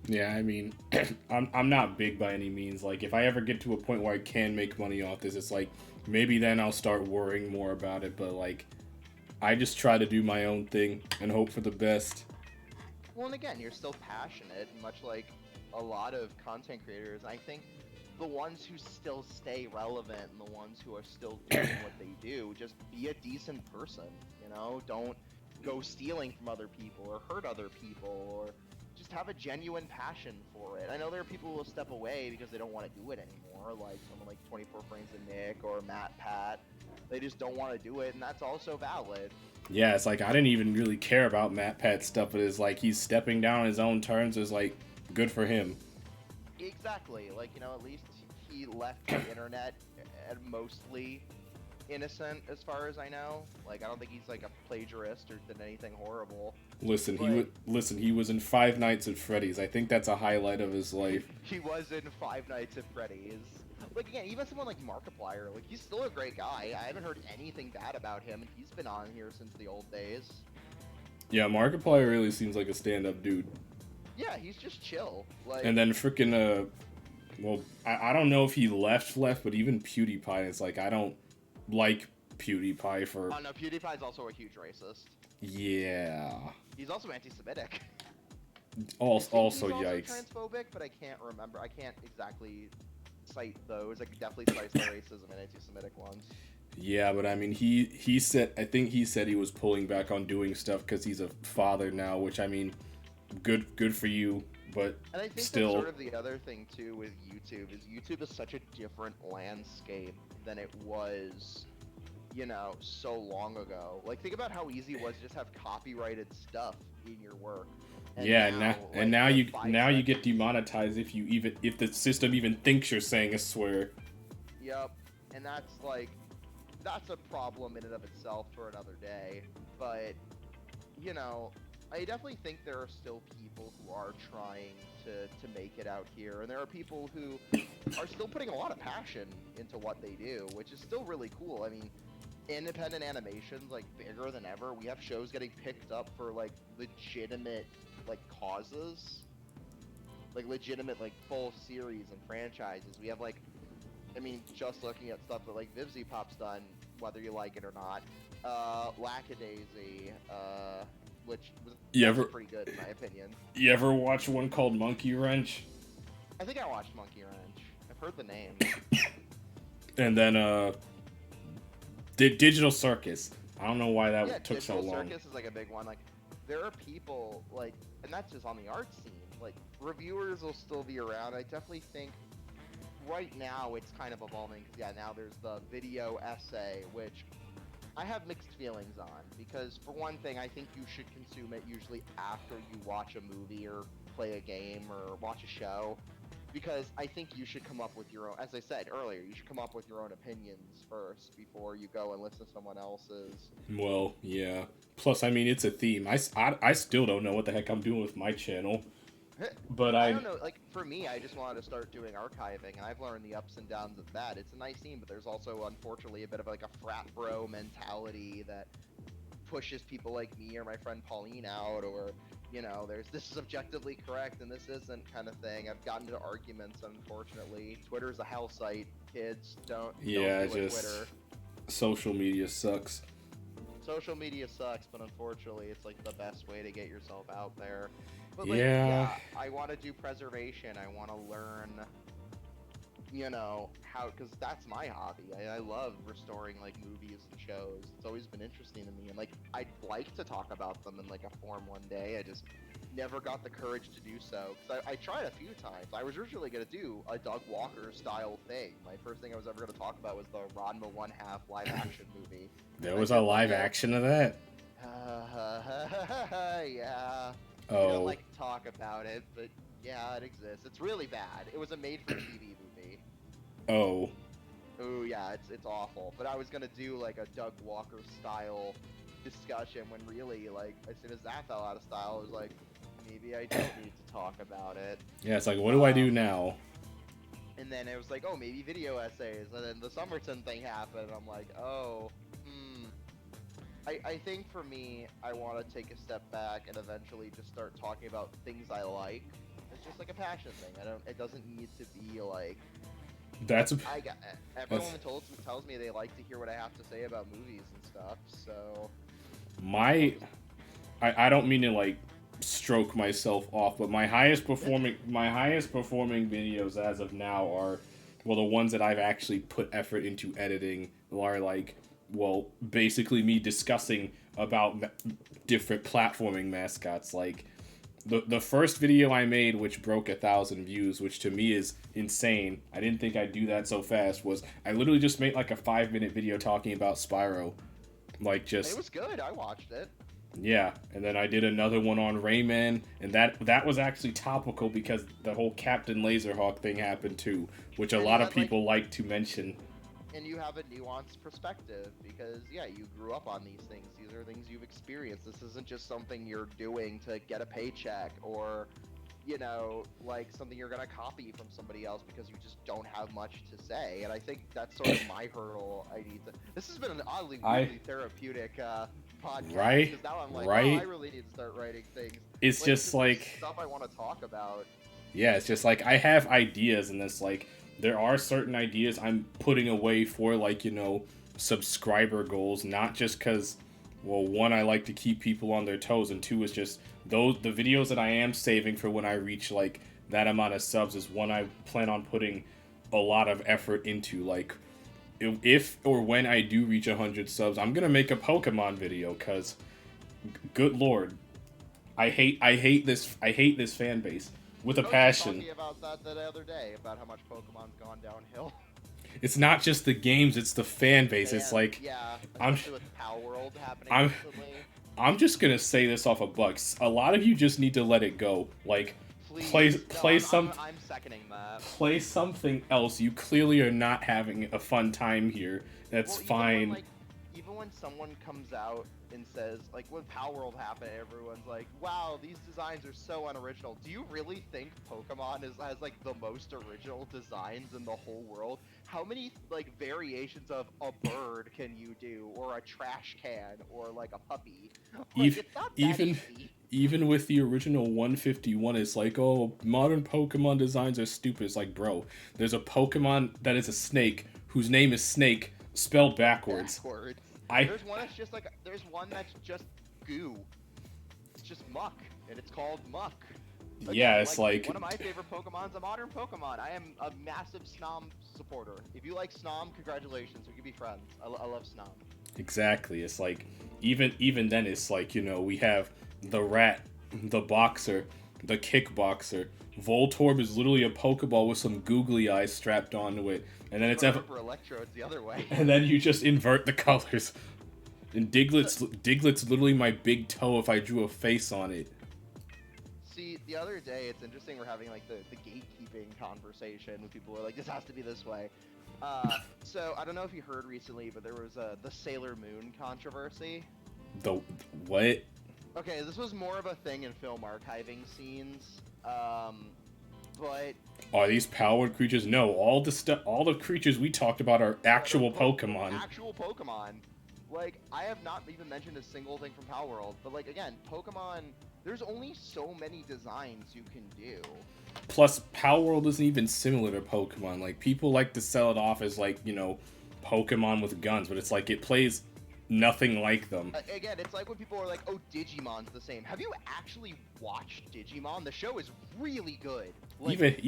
Yeah, I mean, I'm not big by any means. Like, if I ever get to a point where I can make money off this, it's like, maybe then I'll start worrying more about it. But like, I just try to do my own thing and hope for the best.
Well, and again, you're still passionate, much like a lot of content creators. I think the ones who still stay relevant and the ones who are still doing what they do, just be a decent person, don't go stealing from other people or hurt other people, or just have a genuine passion for it. I know there are people who will step away because they don't want to do it anymore, like someone like 24 Frames and Nick or Matt Pat. They just don't want to do it, and that's also valid.
Yeah, it's like I didn't even really care about Matt Pat stuff, but it's like he's stepping down on his own terms. Is like good for him.
Exactly. Like, at least he left the internet mostly innocent as far as I know. Like, I don't think he's like a plagiarist or did anything horrible.
Listen,
But
he was in Five Nights at Freddy's. I think that's a highlight of his life.
he was in Five Nights at Freddy's. Like, again, even someone like Markiplier, like, he's still a great guy. I haven't heard anything bad about him, and he's been on here since the old days.
Yeah, Markiplier really seems like a stand-up dude.
Yeah, he's just chill. Like,
And then freaking well, I don't know if he left, but even PewDiePie, it's like I don't like PewDiePie for.
oh no, PewDiePie's also a huge racist.
Yeah.
He's also anti-Semitic.
Also,
he's
yikes.
transphobic, but I can't remember. I can't exactly cite those. I could definitely cite the racism and anti-Semitic ones.
Yeah, but I mean, he said, I think he said he was pulling back on doing stuff because he's a father now, which I mean, good for you, but
And I think
still.
that's sort of the other thing too with YouTube is such a different landscape than it was, so long ago. Like, think about how easy it was to just have copyrighted stuff in your work. And
Yeah,
now
now you get demonetized if the system even thinks you're saying a swear.
Yep, and that's a problem in and of itself for another day. But I definitely think there are still people who are trying to make it out here, and there are people who are still putting a lot of passion into what they do, which is still really cool. I mean, independent animation's like bigger than ever. We have shows getting picked up for like legitimate like causes, like legitimate like full series and franchises. We have like, I mean, just looking at stuff that like Vivzy Pop's done, whether you like it or not. Lackadaisy, which was pretty good in my opinion.
You ever watch one called Monkey Wrench?
I think I watched Monkey Wrench. I've heard the name.
And then Digital Circus. I don't know why that took so long.
Digital Circus is like a big one. Like, there are people like, and that's just on the art scene. Like, reviewers will still be around. I definitely think right now it's kind of evolving. Yeah, now there's the video essay, which I have mixed feelings on, because for one thing, I think you should consume it usually after you watch a movie or play a game or watch a show, because I think you should come up with your own, as I said earlier, you should come up with your own opinions first before you go and listen to someone else's.
Well, yeah. Plus, I mean, it's a theme. I still don't know what the heck I'm doing with my channel. But
I don't know, like, for me, I just wanted to start doing archiving, and I've learned the ups and downs of that. It's a nice scene, but there's also, unfortunately, a bit of, like, a frat bro mentality that pushes people like me or my friend Pauline out, or, there's this is objectively correct and this isn't kind of thing. I've gotten into arguments, unfortunately. Twitter's a hell site. Kids, don't do Twitter.
Social media sucks.
Social media sucks, but unfortunately, it's, like, the best way to get yourself out there. But, I want to do preservation. I want to learn, how, because that's my hobby. I love restoring, like, movies and shows. It's always been interesting to me, and, like, I'd like to talk about them in, like, a form one day. I just never got the courage to do so. Because I tried a few times. I was originally going to do a Doug Walker style thing. My first thing I was ever going to talk about was the Ranma 1/2 live action movie.
There was a live action of that?
Yeah.
Oh.
I don't like to talk about it, but yeah, it exists. It's really bad. It was a made-for-TV movie.
Oh.
Oh yeah, it's awful. But I was gonna do like a Doug Walker style discussion when really, like, as soon as that fell out of style, it was like, maybe I don't need to talk about it.
Yeah, it's like, what do I do now?
And then it was like, oh, maybe video essays. And then the Somerton thing happened. And I'm like, oh, I think for me, I want to take a step back and eventually just start talking about things I like. It's just like a passion thing. It doesn't need to be like. Everyone tells me they like to hear what I have to say about movies and stuff. So.
I don't mean to like stroke myself off, but my highest performing videos as of now are well, the ones that I've actually put effort into editing are like, well, basically me discussing about different platforming mascots. Like the first video I made, which broke 1,000 views, which to me is insane. I didn't think I'd do that so fast. Was I literally just made like a 5 minute video talking about Spyro, like
It
just
was good. I watched it.
yeah, and then I did another one on Rayman, and that was actually topical because the whole Captain Laserhawk thing happened too, which a
And
lot
you
of
had like,
people like to mention.
and you have a nuanced perspective because yeah, you grew up on these things. These are things you've experienced. This isn't just something you're doing to get a paycheck or like something you're gonna copy from somebody else because you just don't have much to say. And I think that's sort of my hurdle. I need to. This has been an oddly
I
weirdly therapeutic podcast
right,
because now I'm like, wow, I
right.
really need to start writing things.
It's
Like,
just
because there's
like
stuff I want to talk about.
yeah, it's just like I have ideas, and this like there are certain ideas I'm putting away for like subscriber goals, not just because well one I like to keep people on their toes, and two is just those the videos that I am saving for when I reach like that amount of subs is one I plan on putting a lot of effort into. Like if or when I do reach 100 subs, I'm gonna make a Pokemon video because good lord, I hate this fan base with a
I was just
passion.
talking about that the other day about how much Pokemon's gone downhill.
It's not just the games, it's the fan base. It's
Fans,
like
yeah,
I'm
especially with Power World happening
I'm
recently.
I'm just gonna say this off of Bucks. A lot of you just need to let it go. Like
Please, no, I'm seconding that.
play something else. You clearly are not having a fun time here. That's
Well,
fine.
even when someone comes out and says, like, when Power World happened, everyone's like, "Wow, these designs are so unoriginal." Do you really think Pokemon has like the most original designs in the whole world? How many like variations of a bird can you do, or a trash can, or like a puppy? Like,
Even
it's not that
even
easy.
even with the original 151, it's like, oh, modern Pokemon designs are stupid. It's like, bro, there's a Pokemon that is a snake whose name is Snake spelled backwards.
Backwards.
I
There's one that's just goo. It's just muck, and it's called muck.
yeah,
Again,
it's
like,
like
one of my favorite Pokemon's a modern Pokemon. I am a massive Snom supporter. If you like Snom, congratulations, we can be friends. I love Snom.
exactly. It's like even then it's like, we have the rat, the boxer, the kickboxer. Voltorb is literally a Pokeball with some googly eyes strapped onto it. And then it's
For Electro, it's the other way.
and then you just invert the colors. And Diglett's literally my big toe if I drew a face on it.
See, the other day, it's interesting we're having like the gatekeeping conversation with people who are like, this has to be this way. So I don't know if you heard recently, but there was the Sailor Moon controversy.
The what?
Okay, this was more of a thing in film archiving scenes, but
Are these powered creatures? No, all the creatures we talked about are actual Pokemon.
actual Pokemon. Like, I have not even mentioned a single thing from Power World, but like, again, Pokemon, there's only so many designs you can do.
Plus, Power World isn't even similar to Pokemon. Like, people like to sell it off as like, Pokemon with guns, but it's like it plays nothing like them.
Again, it's like when people are like, oh, Digimon's the same. Have you actually watched Digimon? The show is really good. Like, really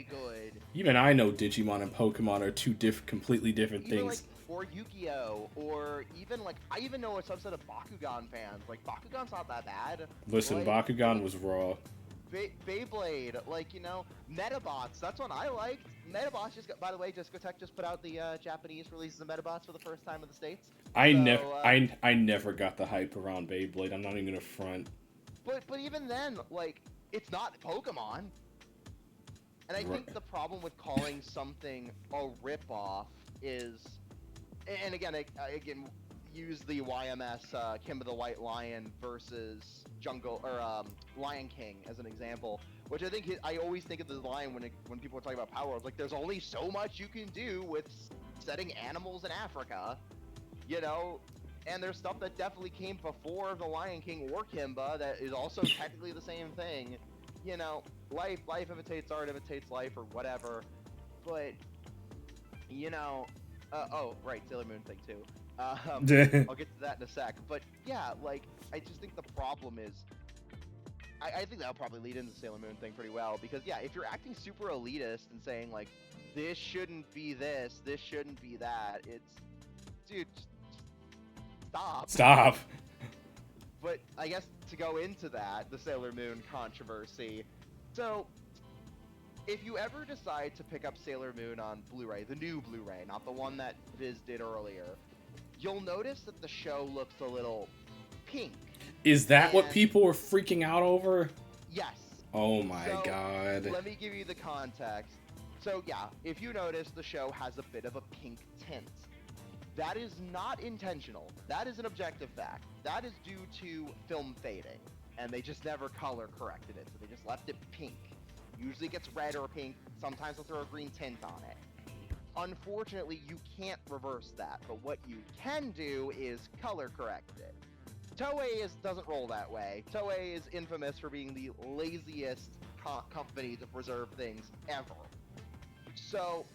good.
Even I know Digimon and Pokemon are two completely different
Even
things.
like, or Yu-Gi-Oh, or even like, I even know a subset of Bakugan fans. Like, Bakugan's not that bad.
Listen,
Like,
Bakugan was raw.
Beyblade, like, Metabots, that's one I liked. Metabots by the way, Disco Tech just put out the Japanese releases of Metabots for the first time in the States.
I never got the hype around Beyblade. I'm not even gonna front.
But even then, like, it's not Pokemon. And I think the problem with calling something a ripoff is, and again, I use the YMS Kimba the White Lion versus Lion King as an example, which I think I always think of the line when people are talking about Power World, like, there's only so much you can do with setting animals in Africa, and there's stuff that definitely came before the Lion King or Kimba that is also technically the same thing. Life imitates art, imitates life, or whatever. But, oh, right, Sailor Moon thing too. I'll get to that in a sec. But yeah, like, I just think the problem is, I think that'll probably lead into the Sailor Moon thing pretty well, because yeah, if you're acting super elitist and saying like, this shouldn't be this shouldn't be that. It's, dude, stop.
Stop.
But I guess to go into that, the Sailor Moon controversy. So, if you ever decide to pick up Sailor Moon on Blu-ray, the new Blu-ray, not the one that Viz did earlier, you'll notice that the show looks a little pink.
Is that
And
what people were freaking out over?
yes.
Oh my
So,
god.
let me give you the context. So yeah, if you notice, the show has a bit of a pink tint. That is not intentional. That is an objective fact. That is due to film fading, and they just never color corrected it, so they just left it pink. Usually it gets red or pink, sometimes they'll throw a green tint on it. Unfortunately, you can't reverse that, but what you can do is color correct it. Toei doesn't roll that way. Toei is infamous for being the laziest company to preserve things ever. So,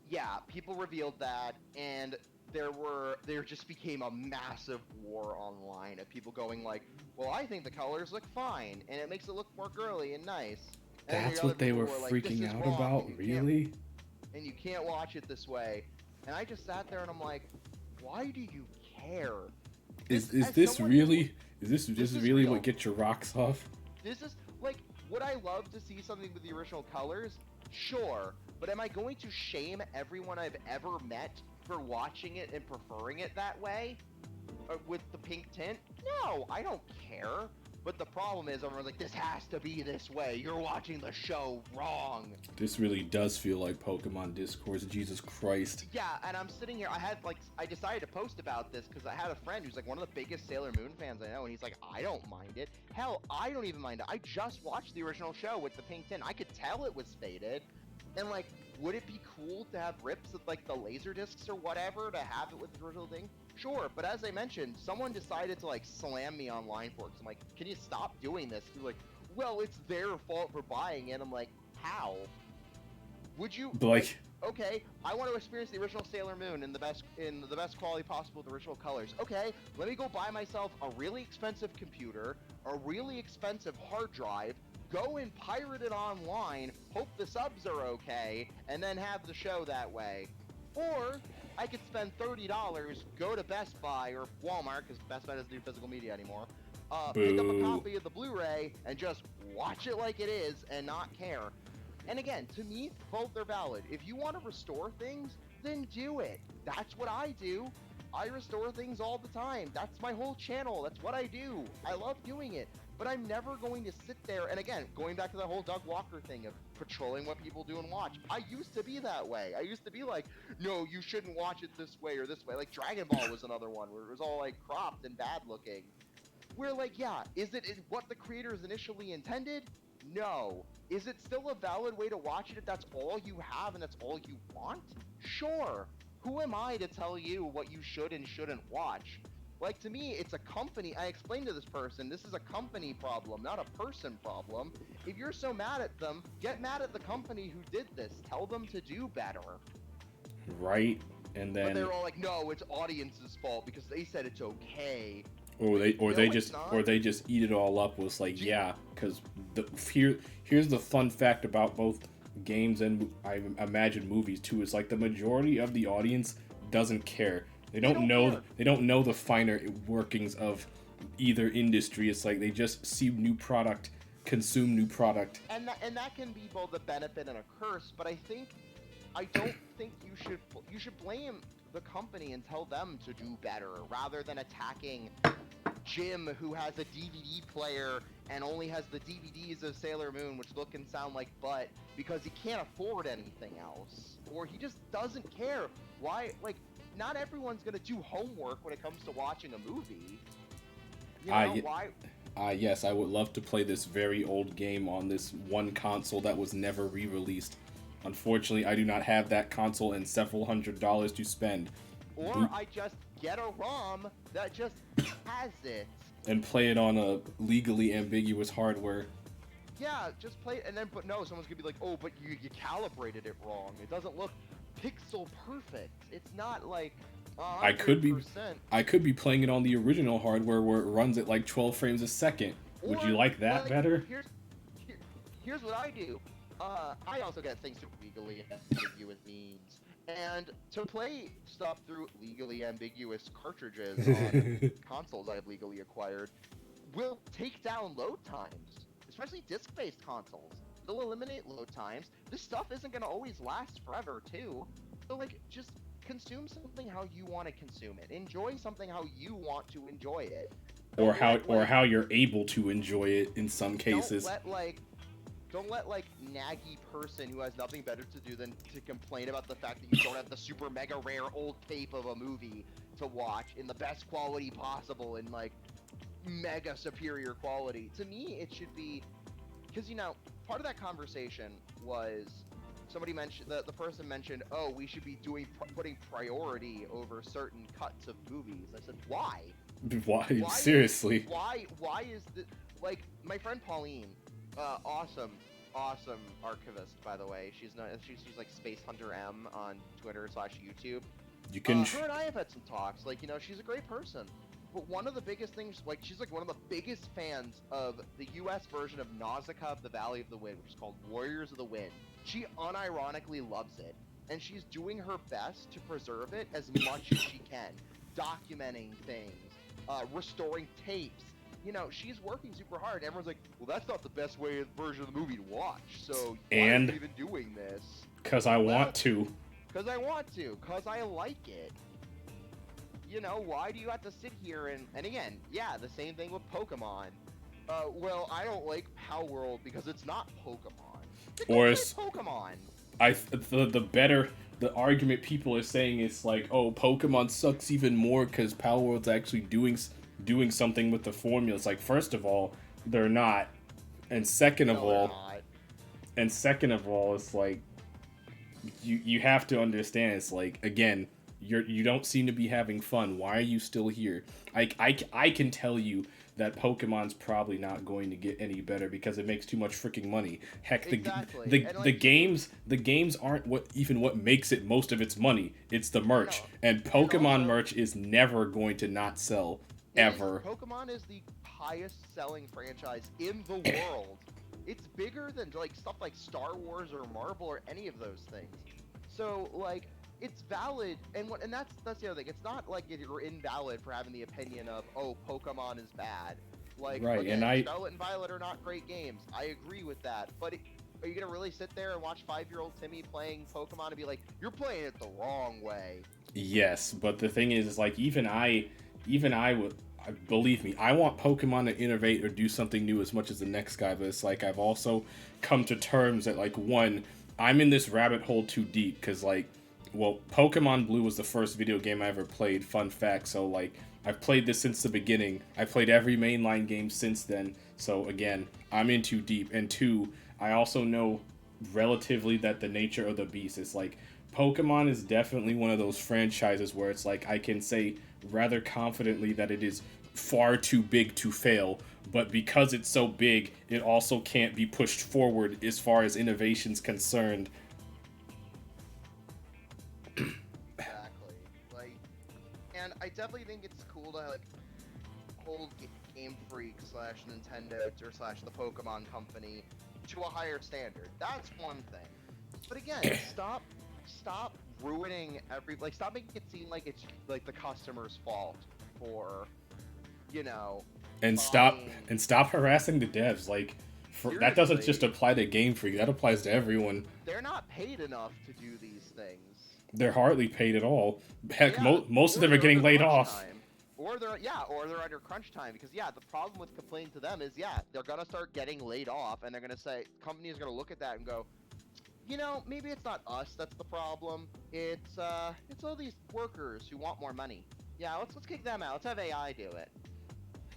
yeah, people revealed that, and there just became a massive war online of people going like, well, I think the colors look fine, and it makes it look more girly and nice. And
That's
the other
what they
people
were
like,
freaking
"This is
out
wrong,
about?
and you can't-
Really?
and you can't watch it this way." And I just sat there and I'm like, why do you care?
Is
as
this
someone
really this
is
really
real.
what gets your rocks off?
This is like, would I love to see something with the original colors? Sure, but am I going to shame everyone I've ever met for watching it and preferring it that way? With the pink tint? No, I don't care. But the problem is, everyone's like, this has to be this way. You're watching the show wrong.
This really does feel like Pokemon Discourse. Jesus Christ.
Yeah, and I'm sitting here, I decided to post about this because I had a friend who's like one of the biggest Sailor Moon fans I know, and he's like, I don't mind it. Hell, I don't even mind it. I just watched the original show with the pink tint. I could tell it was faded. And like, would it be cool to have rips of like the laser discs or whatever to have it with the original thing? Sure, but as I mentioned, someone decided to like slam me online for it. So I'm like, can you stop doing this? They're like, well, it's their fault for buying it. I'm like, how? Would you
Like,
okay, I want to experience the original Sailor Moon in the best quality possible with original colors. Okay, let me go buy myself a really expensive computer, a really expensive hard drive, go and pirate it online, hope the subs are okay, and then have the show that way. Or I could spend $30, go to Best Buy or Walmart, because Best Buy doesn't do physical media anymore, pick up a
Boo.
copy of the Blu-ray and just watch it like it is and not care. And again, to me, both are valid. If you want to restore things, then do it. That's what I do. I restore things all the time. That's my whole channel. That's what I do. I love doing it. But I'm never going to sit there, and again, going back to the whole Doug Walker thing of patrolling what people do and watch. I used to be that way. I used to be like, no, you shouldn't watch it this way or this way. Like Dragon Ball was another one where it was all like cropped and bad looking. We're like, yeah, is it what the creators initially intended? No. Is it still a valid way to watch it if that's all you have and that's all you want? Sure. Who am I to tell you what you should and shouldn't watch? Like, to me, it's a company. I explained to this person, this is a company problem, not a person problem. If you're so mad at them, get mad at the company who did this. Tell them to do better.
Right? And
But
then
they're all like, no, it's audience's fault because they said it's okay.
or they
No, it's not.
just eat it all up was like, yeah, because here's the fun fact about both games and I imagine movies too, is like the majority of the audience doesn't care. They don't know
care.
they don't know the finer workings of either industry. It's like they just see new product, consume new product.
And that can be both a benefit and a curse, but I don't think you should blame the company and tell them to do better rather than attacking Jim, who has a DVD player and only has the DVDs of Sailor Moon, which look and sound like butt, because he can't afford anything else. Or he just doesn't care. Why, like, not everyone's gonna do homework when it comes to watching a movie. You know, why?
Yes, I would love to play this very old game on this one console that was never re-released. Unfortunately, I do not have that console and several $100s to spend.
Or I just get a ROM that just has it.
And play it on a legally ambiguous hardware.
Yeah, just play it, and then, but no, someone's gonna be like, oh, but you calibrated it wrong. It doesn't look pixel perfect. It's not like 100%.
I could be playing it on the original hardware where it runs at like 12 frames a second. Would you like that better?
Here's what I do. I also get things through legally ambiguous means. And to play stuff through legally ambiguous cartridges on consoles I've legally acquired will take down load times, especially disc-based consoles. They'll eliminate load times. This stuff isn't going to always last forever, too. So, like, just consume something how you want to consume it. Enjoy something how you want to enjoy it.
Or how you're able to enjoy it in some cases.
Don't let naggy person who has nothing better to do than to complain about the fact that you don't have the super mega rare old tape of a movie to watch in the best quality possible in like mega superior quality. To me, it should be, because part of that conversation was somebody mentioned, the person mentioned, oh, we should be putting priority over certain cuts of movies. I said, why?
Why? Seriously?
Why is the, like, my friend Pauline, awesome archivist, by the way. She's like Space Hunter M on Twitter/YouTube.
You can.
Her and I have had some talks. Like, she's a great person. But one of the biggest things, like, she's like one of the biggest fans of the U.S. version of Nausicaa of the Valley of the Wind, which is called Warriors of the Wind. She unironically loves it, and she's doing her best to preserve it as much as she can, documenting things, restoring tapes. She's working super hard. Everyone's like, well, that's not the best version of the movie to watch, so why are you even doing this?
Because I want to.
Because I like it. Why do you have to sit here and again, yeah, the same thing with Pokemon. Well, I don't like Power World because it's not Pokemon.
Or
it's Pokemon.
The argument people are saying is like, oh, Pokemon sucks even more because Power World's actually doing something with the formula. It's like, first of all, they're not, and second of all, it's like you have to understand. It's like, again, you don't seem to be having fun. Why are you still here? I can tell you that Pokemon's probably not going to get any better because it makes too much freaking money. Heck, the games aren't what makes it most of its money. It's the merch, and Pokemon merch is never going to not sell ever.
Pokemon is the highest selling franchise in the world. It's bigger than like stuff like Star Wars or Marvel or any of those things. So like, it's valid, and that's the other thing. It's not like you're invalid for having the opinion of, oh, Pokemon is bad. Like,
right,
okay,
and
Scarlet and Violet are not great games. I agree with that. But are you gonna really sit there and watch 5-year-old Timmy playing Pokemon and be like, you're playing it the wrong way?
Yes, but the thing is like, even I would. Believe me, I want Pokemon to innovate or do something new as much as the next guy, but it's like I've also come to terms that, like, one, I'm in this rabbit hole too deep, because, like, well, Pokemon Blue was the first video game I ever played, fun fact, so, like, I've played this since the beginning. I've played every mainline game since then, so, again, I'm in too deep, and two, I also know relatively that the nature of the beast is, like, Pokemon is definitely one of those franchises where it's like I can say rather confidently that it is far too big to fail, but because it's so big, it also can't be pushed forward as far as innovation's concerned.
Exactly. Like, and I definitely think it's cool to like hold Game Freak / Nintendo or / the Pokemon Company to a higher standard. That's one thing. But again, stop ruining stop making it seem like it's like the customer's fault for,
and stop harassing the devs. Like, that doesn't just apply to Game Freak, that applies to everyone.
They're not paid enough to do these things.
They're hardly paid at all. Heck, most of them are getting laid off.
Or they're under crunch time, because the problem with complaining to them is they're gonna start getting laid off, and they're gonna say, companies are gonna look at that and go, maybe it's not us that's the problem. It's all these workers who want more money. Yeah, let's kick them out. Let's have AI do it.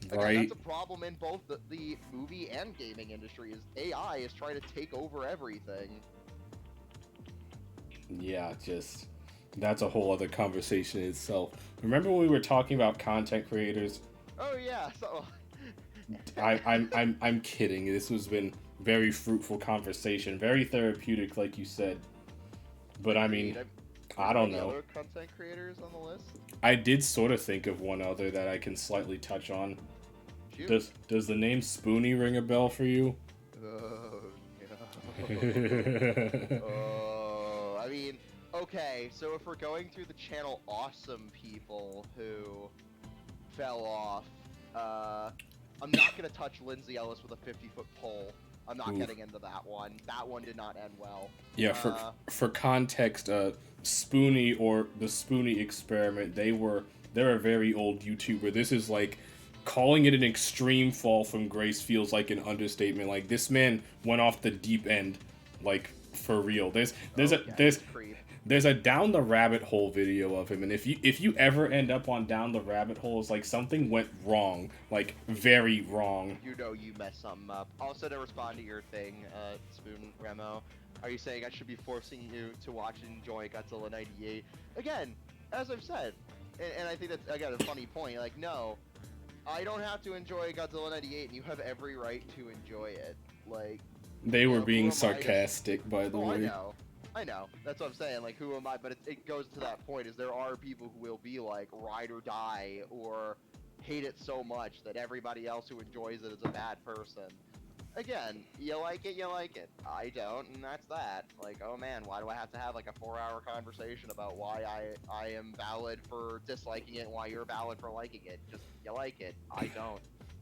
Again,
right.
That's a problem in both the movie and gaming industry. Is AI is trying to take over everything.
Yeah, that's a whole other conversation in itself. Remember when we were talking about content creators?
Oh yeah. So.
I'm kidding. This has been very fruitful conversation, very therapeutic, like you said. But I mean, I don't know.
Other content creators on the list?
I did sort of think of one other that I can slightly touch on. Shoot. Does the name Spoonie ring a bell for you?
Oh, no. Oh, I mean, okay, so if we're going through the channel awesome people who fell off, I'm not gonna touch Lindsay Ellis with a 50-foot pole. I'm not
Ooh.
getting into that one. That one did not end well.
Yeah, for context, Spoonie or the Spoonie experiment, they're a very old YouTuber. This is like calling it an extreme fall from grace feels like an understatement. Like this man went off the deep end, like for real.
Okay, he's a creep.
There's a down the rabbit hole video of him, and if you ever end up on down the rabbit hole, it's like something went wrong, like very wrong.
You know you messed something up. Also, to respond to your thing, Spoon Remo, are you saying I should be forcing you to watch and enjoy Godzilla 98? Again, as I've said, and I think that's, again, a funny point, like, no, I don't have to enjoy Godzilla 98, and you have every right to enjoy it. Like,
They were
who
being
am I to-
sarcastic, by the
Oh,
way.
I know. That's what I'm saying. Like, who am I? But it goes to that point: is there are people who will be like ride or die, or hate it so much that everybody else who enjoys it is a bad person. Again, you like it, you like it. I don't, and that's that. Like, oh man, why do I have to have like a 4-hour conversation about why I am valid for disliking it and why you're valid for liking it? Just you like it, I don't.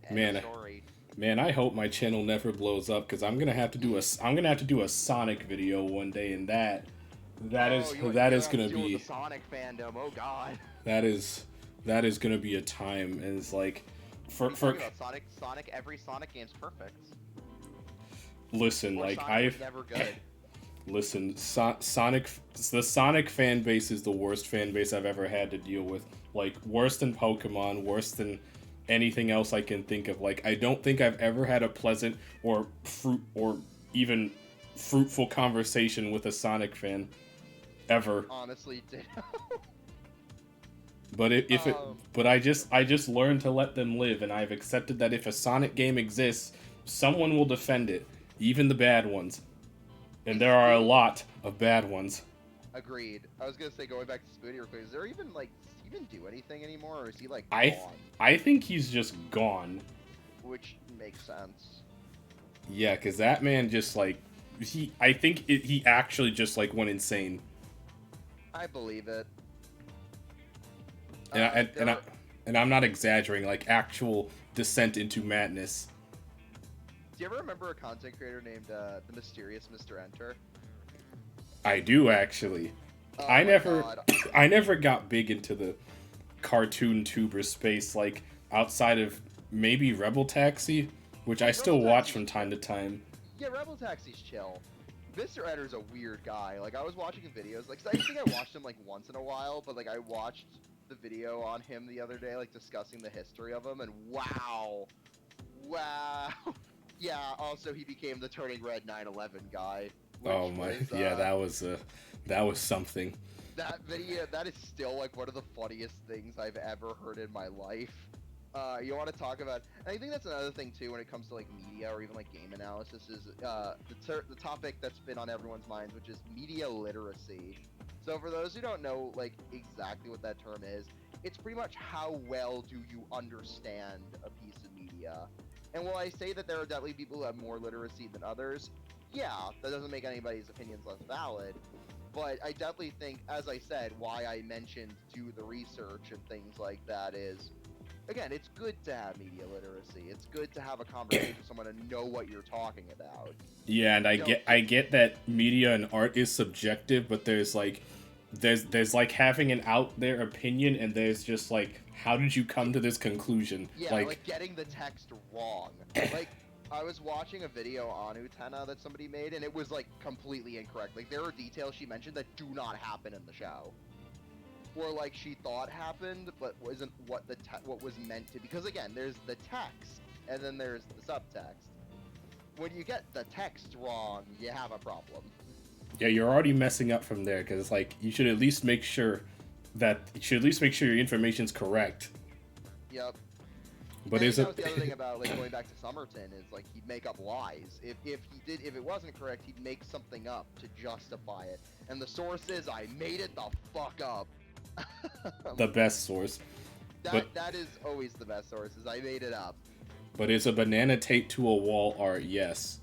End of story.
Man, I hope my channel never blows up because I'm gonna have to do a Sonic video one day, and that is gonna be
the Sonic fandom. Oh god.
that is gonna be a time, and it's like for
about Sonic. Every Sonic game's perfect.
Listen,
Or
like
Sonic was never good.
Listen, the Sonic fan base is the worst fan base I've ever had to deal with. Like worse than Pokemon, worse than anything else I can think of. Like I don't think I've ever had a pleasant or even fruitful conversation with a Sonic ever.
Honestly,
But I just learned to let them live, and I've accepted that if a Sonic game exists, someone will defend it, even the bad ones. And there are a lot of bad ones.
Agreed. I was gonna say, going back to Spoonie real quick, is there even like, does he even do anything anymore, or is he like gone?
I think he's just gone.
Which makes sense.
Yeah, because that man just like he actually just like went insane.
I believe it.
And I'm not exaggerating. Like actual descent into madness.
Do you ever remember a content creator named the Mysterious Mr. Enter?
I do actually.
Oh
I
God.
never got big into the cartoon tuber space, like outside of maybe Rebel Taxi, which I still watch from time to time.
Yeah, Rebel Taxi's chill. Mr. Enter's a weird guy. Like, I was watching videos, like, I think I watched him, like, once in a while, but, like, I watched the video on him the other day, like, discussing the history of him, and wow. Wow. Yeah, also, he became the Turning Red 9/11 guy.
Oh my, yeah, that was something.
That video, that is still, like, one of the funniest things I've ever heard in my life. You want to talk about, and I think that's another thing too when it comes to like media or even like game analysis is the topic that's been on everyone's minds, which is media literacy. So for those who don't know like exactly what that term is, it's pretty much how well do you understand a piece of media. And while I say that there are definitely people who have more literacy than others, yeah, that doesn't make anybody's opinions less valid. But I definitely think, as I said, why I mentioned do the research and things like that is, again, it's good to have media literacy. It's good to have a conversation with someone and know what you're talking about.
Yeah, and I get that media and art is subjective, but there's like having an out there opinion, and there's just like, how did you come to this conclusion?
Yeah, like getting the text wrong. Like, I was watching a video on Utena that somebody made, and it was like completely incorrect. Like, there are details she mentioned that do not happen in the show. Or like she thought happened, but wasn't what what was meant to be. Because again, there's the text, and then there's the subtext. When you get the text wrong, you have a problem.
Yeah, you're already messing up from there, because it's like you should at least make sure your information's correct.
Yep.
But
that was the other thing about like going back to Somerton is like he'd make up lies. If it wasn't correct, he'd make something up to justify it. And the source is, I made it the fuck up.
The best source.
That is always the best source, is I made it up.
But is a banana taped to a wall art? Yes.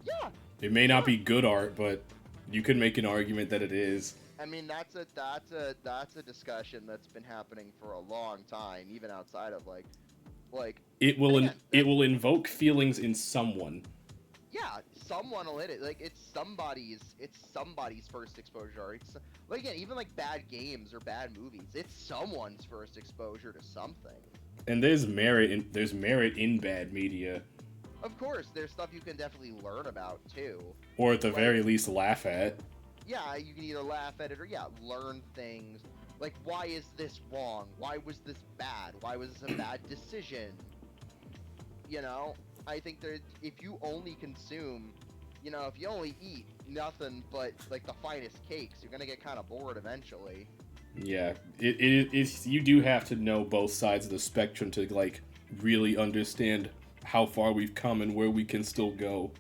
Yeah.
It may not
Sure.
be good art, but you could make an argument that it is.
I mean, that's a discussion that's been happening for a long time, even outside of like. And again,
It will invoke feelings in someone.
yeah, someone will hit it. Like it's somebody's first exposure. It's like again, even like bad games or bad movies. It's someone's first exposure to something.
And there's merit in bad media,
Of course, there's stuff you can definitely learn about too.
or at the
Like
very least laugh at.
yeah, you can either laugh at it or yeah, learn things. Like why is this wrong? Why was this bad? Why was this a bad decision? You know, I think that if you only consume, if you only eat nothing but like the finest cakes, you're gonna get kind of bored eventually.
Yeah, it's you do have to know both sides of the spectrum to like really understand how far we've come and where we can still go.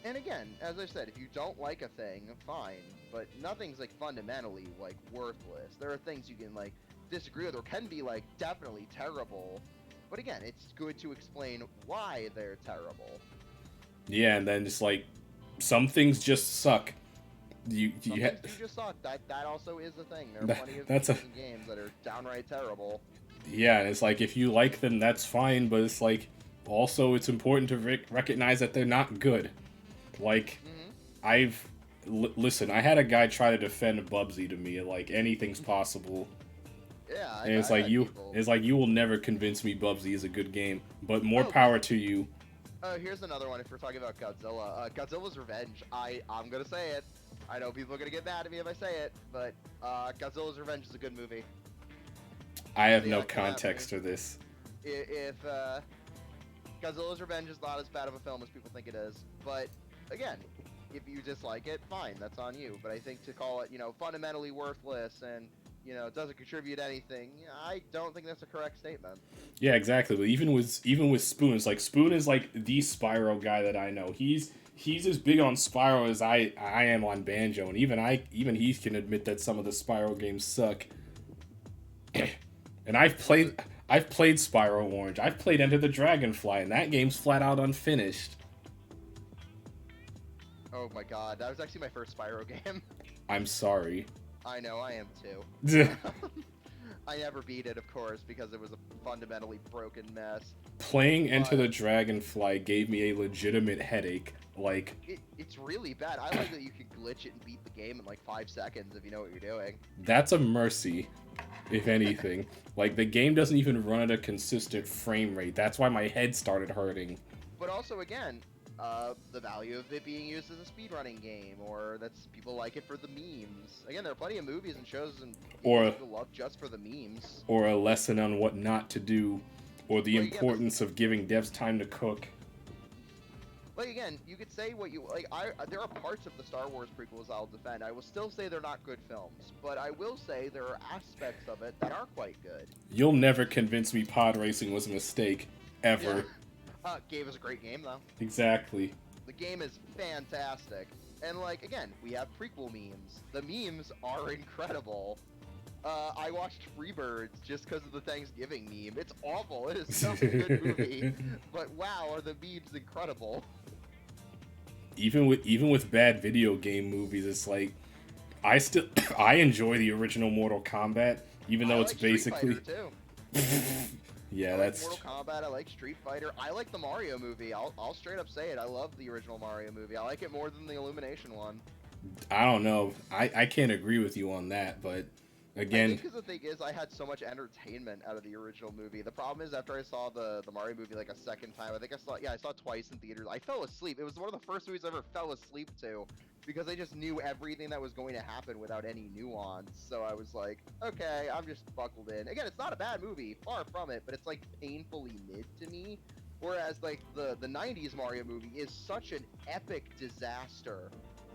And again, as I said, if you don't like a thing, fine, but nothing's like fundamentally like worthless. There are things you can like disagree with or can be like definitely terrible. But again, it's good to explain why they're terrible.
Yeah, and then just like some things just suck.
Some
You
things do just suck. That also is a thing. There are plenty of
that's a
movies and games that are downright terrible.
yeah, and it's like if you like them, that's fine, but it's like also it's important to recognize that they're not good. Like
Hmm.
I've listen, I had a guy try to defend Bubsy to me like anything's possible.
Yeah,
And
I've had people.
it's like you will never convince me Bubsy is a good game, but more
Oh,
power to you.
here's another one. If we're talking about Godzilla, Godzilla's Revenge. I'm gonna say it. I know people are gonna get mad at me if I say it, but Godzilla's Revenge is a good movie.
I have
So,
no
yeah, come at me.
context for this.
If Godzilla's Revenge is not as bad of a film as people think it is, but again, if you dislike it, fine, that's on you. But I think to call it, fundamentally worthless and it doesn't contribute anything, I don't think that's a correct statement.
Yeah, exactly. But even with Spoon, it's like Spoon is like the Spyro guy that I know. He's as big on Spyro as I am on Banjo, and even he can admit that some of the Spyro games suck. And I've played Spyro Orange. I've played Enter the Dragonfly, and that game's flat out unfinished.
Oh my god, that was actually my first Spyro game.
I'm sorry.
I know, I am too. I never beat it, of course, because it was a fundamentally broken mess.
Playing Enter the
But
Dragonfly gave me a legitimate headache. Like,
it's really bad. I like that you can glitch it and beat the game in like 5 seconds if you know what you're doing.
that's a mercy, if anything. Like, the game doesn't even run at a consistent frame rate. That's why my head started hurting.
But also, again, the value of it being used as a speedrunning game, or that's people like it for the memes. Again, there are plenty of movies and shows and
Or
people love just for the memes.
or a lesson on what not to do, or the
Well, you get this,
importance of giving devs time to cook.
like again, you could say what you like. There are parts of the Star Wars prequels I'll defend. I will still say they're not good films, but I will say there are aspects of it that are quite good.
You'll never convince me pod racing was a mistake, ever.
Yeah. Game is a great game though.
Exactly.
The game is fantastic. And like again, we have prequel memes. The memes are incredible. I watched Freebirds just because of the Thanksgiving meme. It's awful. It is such a good movie. But wow, are the memes incredible.
Even with bad video game movies, it's like I still I enjoy the original Mortal Kombat, even though
I
it's
like Street
basically
Fighter too.
yeah,
I like
that's
Mortal Kombat. I like Street Fighter. I like the Mario movie. I'll straight up say it. I love the original Mario movie. I like it more than the Illumination one.
I don't know. I can't agree with you on that, but
I
again,
think because the thing is, I had so much entertainment out of the original movie. The problem is, after I saw the Mario movie like a second time, I think I saw it twice in theaters. I fell asleep. It was one of the first movies I ever fell asleep to, because I just knew everything that was going to happen without any nuance. So I was like, okay, I'm just buckled in. Again, it's not a bad movie, far from it, but it's like painfully mid to me. Whereas like the '90s Mario movie is such an epic disaster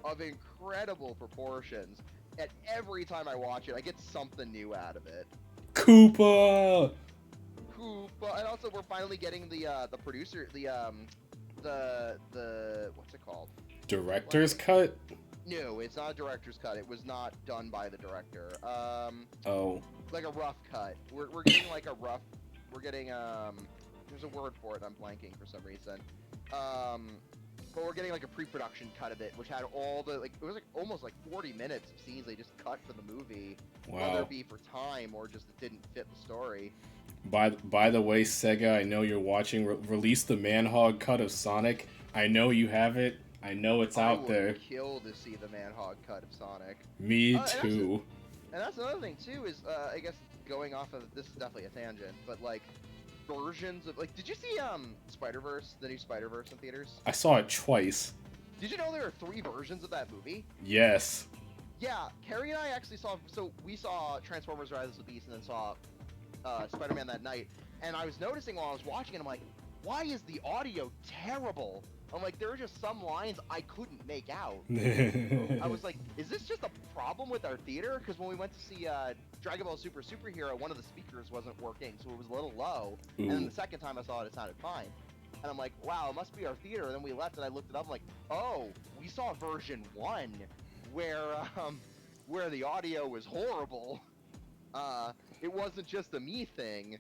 of incredible proportions. And every time I watch it, I get something new out of it.
Koopa.
Koopa, and also we're finally getting the producer, the what's it called?
Director's cut?
No, it's not a director's cut. It was not done by the director.
Oh.
Like a rough cut. We're getting like a rough. We're getting there's a word for it. I'm blanking for some reason. but we're getting like a pre-production cut of it, which had all the like it was like almost like 40 minutes of scenes they just cut for the movie, whether
Wow.
it be for time or just it didn't fit the story.
By the way, Sega, I know you're watching. Release the Manhog cut of Sonic. I know you have it. I know it's
I
out
would
there.
kill to see the Manhog cut of Sonic.
Me
And
too.
that's another thing too is I guess going off of this is definitely a tangent, but like versions of like did you see Spider-Verse, the new Spider-Verse in theaters?
I saw it twice.
Did you know there are 3 versions of that movie?
Yes.
Yeah, Carrie and I actually saw. So we saw Transformers: Rise of the Beast, and then saw Spider-Man that night. And I was noticing while I was watching it, I'm like, why is the audio terrible? I'm like, there are just some lines I couldn't make out. I was like, is this just a problem with our theater? Because when we went to see Dragon Ball Super Superhero, one of the speakers wasn't working, so it was a little low.
Ooh.
And then the second time I saw it, it sounded fine. And I'm like, wow, it must be our theater. And then we left, and I looked it up. I'm like, oh, we saw version 1, where the audio was horrible. It wasn't just a me thing.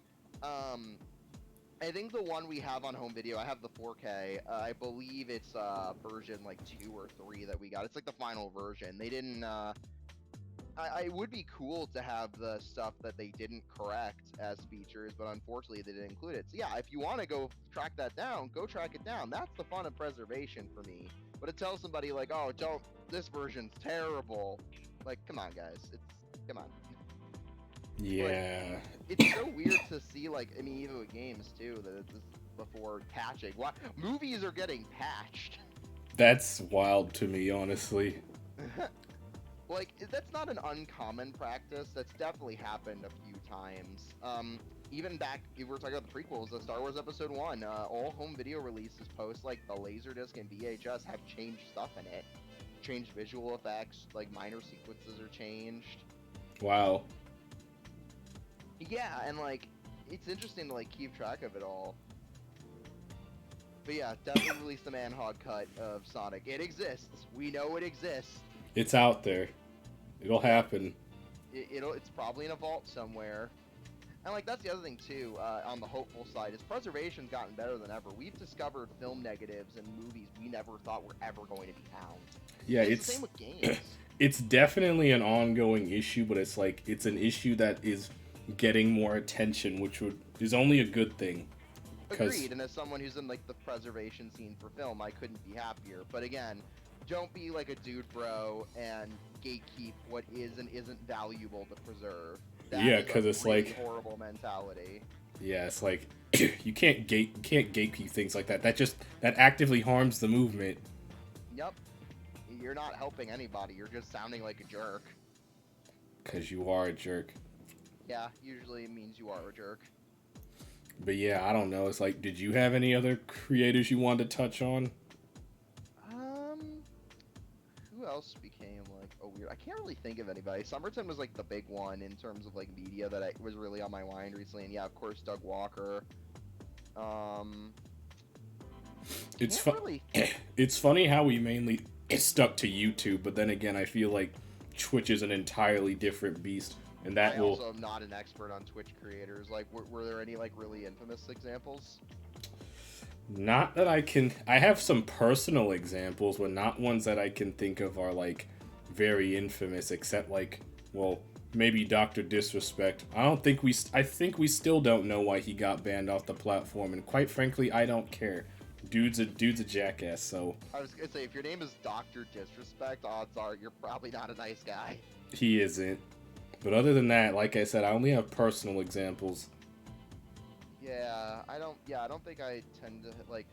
I think the one we have on home video, I have the 4K. I believe it's version like 2 or 3 that we got. It's like the final version. They didn't. It would be cool to have the stuff that they didn't correct as features, but unfortunately they didn't include it. So yeah, if you want to go track that down, go track it down. That's the fun of preservation for me. But to tell somebody like, oh, don't, this version's terrible. Like, come on, guys. Come on.
Yeah.
But it's so weird to see, like, I mean, even with games too, that it's before patching. What movies are getting patched?
That's wild to me, honestly.
Like, that's not an uncommon practice. That's definitely happened a few times. Even back, if we're talking about the prequels, the Star Wars Episode 1, all home video releases post, like, the Laserdisc and VHS have changed stuff in it. Changed visual effects, like, minor sequences are changed.
Wow.
Yeah, and, like, it's interesting to, like, keep track of it all. But yeah, definitely release the Manhog cut of Sonic. It exists. We know it exists.
It's out there. It'll happen.
It's probably in a vault somewhere. And like that's the other thing too. On the hopeful side, is preservation's gotten better than ever. We've discovered film negatives and movies we never thought were ever going to be found.
Yeah,
and
it's
the same with games.
It's definitely an ongoing issue, but it's like it's an issue that is getting more attention, which is only a good thing.
Agreed. And as someone who's in like the preservation scene for film, I couldn't be happier. But again, don't be like a dude bro and gatekeep what is and isn't valuable to preserve.
Yeah, because it's
really
like
horrible mentality.
Yeah, it's like you can't gatekeep things like that. That actively harms the movement.
Yep. You're not helping anybody. You're just sounding like a jerk.
Because you are a jerk.
Yeah, usually it means you are a jerk.
But yeah, I don't know. It's like, did you have any other creators you wanted to touch on?
Who else became like a weird? I can't really think of anybody. Summerton was like the big one in terms of like media that was really on my mind recently. And yeah, of course, Doug Walker.
It's
really...
It's funny how we mainly stuck to YouTube, but then again, I feel like Twitch is an entirely different beast, and that
I also am not an expert on Twitch creators. Like, were there any like really infamous examples?
Not that I can. I have some personal examples, but not ones that I can think of are like very infamous. Except like, well, maybe Dr. Disrespect. I think we still don't know why he got banned off the platform, and quite frankly, I don't care. Dude's a jackass. So
I was gonna say, if your name is Dr. Disrespect, odds are you're probably not a nice guy.
He isn't. But other than that, like I said, I only have personal examples.
Yeah, I don't think I tend to, like,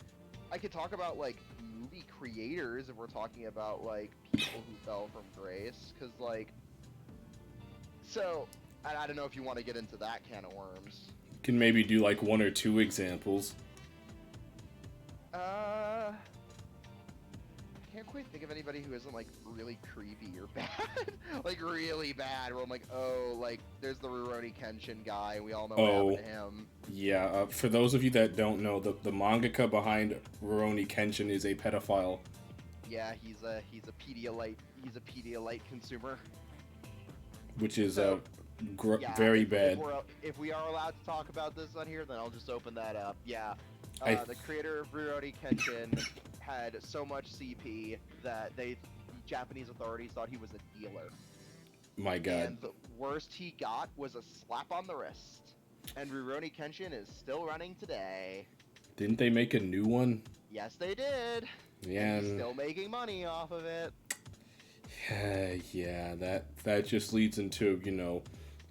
I could talk about, like, movie creators if we're talking about, like, people who fell from grace, because, like, so, I don't know if you want to get into that can of worms.
You can maybe do, like, 1 or 2 examples.
I can't quite think of anybody who isn't, like, really creepy or bad. Like, really bad, where I'm like, oh, like, there's the Rurouni Kenshin guy, and we all know what happened to him.
Yeah, for those of you that don't know, the mangaka behind Rurouni Kenshin is a pedophile.
Yeah, he's a Pedialyte consumer.
Which is
So,
very
if,
bad.
If we are allowed to talk about this on here, then I'll just open that up. Yeah.
I
The creator of Rurouni Kenshin had so much CP that the Japanese authorities thought he was a dealer.
my God,
And the worst he got was a slap on the wrist. And Rurouni Kenshin is still running today.
didn't they make a new one?
Yes, they did.
Yeah,
And he's still making money off of it.
yeah, that just leads into,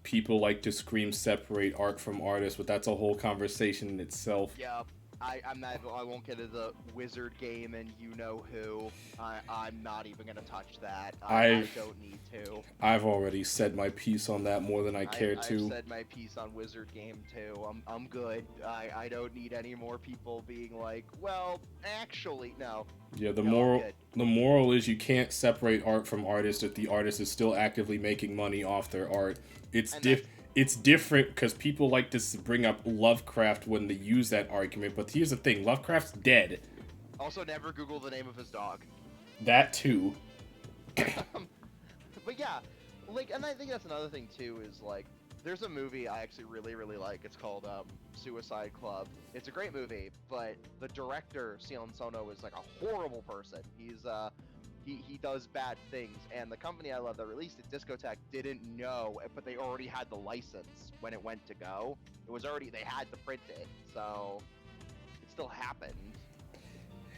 people like to scream separate art from artist, but that's a whole conversation in itself.
Yep. I won't get into the wizard game and you know who. I'm not even gonna touch that. I
I've
don't need to.
I've already said my piece on that more than I care
I've
to.
said my piece on wizard game too. I'm good. I don't need any more people being like, well, actually, no.
Yeah, the
No, I'm
moral
good.
the moral is you can't separate art from artist if the artist is still actively making money off their art. It's
And
diff it's different because people like to bring up Lovecraft when they use that argument, but here's the thing, Lovecraft's dead.
Also, never Google the name of his dog.
That too.
But yeah, like, and I think that's another thing too is like, there's a movie I actually really like. It's called Suicide Club. It's a great movie, but the director Sion Sono is like a horrible person. He does bad things, and the company I love that released it, Discotek, didn't know, but they already had the license when it went to go. It was already, they had to print it, so it still happened.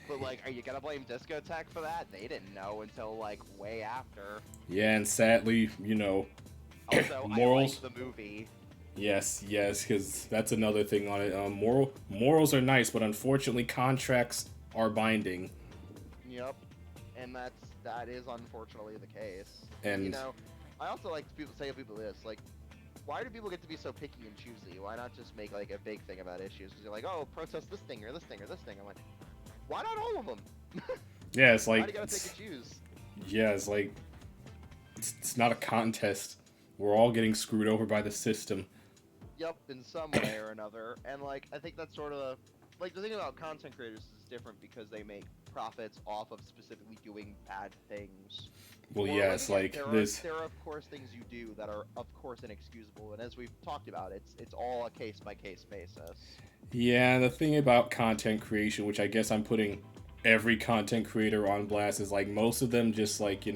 But like, are you gonna blame Discotek for that? They didn't know until like way after.
Yeah, and sadly,
Also,
morals.
I like the movie.
Yes, because that's another thing on it. Morals are nice, but unfortunately, contracts are binding.
Yep, and that is unfortunately the case.
And
you know, I also like to say to people this, like, why do people get to be so picky and choosy? Why not just make like a big thing about issues? Because you're like, oh, protest this thing or this thing or this thing. I'm like, why not all of them?
yeah, it's
Why
like
do you gotta pick and choose?
yeah, it's like it's not a contest. We're all getting screwed over by the system.
Yep, in some way or another. And like, I think that's sort of like the thing about content creators is different because they make profits off of specifically doing bad things.
Well,
Or,
yeah, it's
again,
like
there
this.
there are of course things you do that are of course inexcusable, and as we've talked about, it's all a case by case basis.
Yeah, the thing about content creation, which I guess I'm putting every content creator on blast, is like most of them just like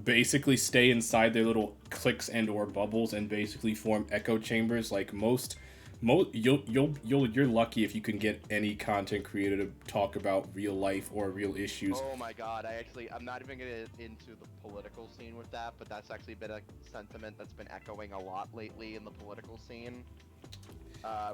basically stay inside their little cliques and or bubbles and basically form echo chambers. Like most you're lucky if you can get any content creator to talk about real life or real issues.
Oh my god, I'm not even gonna get into the political scene with that, but that's actually been a sentiment that's been echoing a lot lately in the political scene.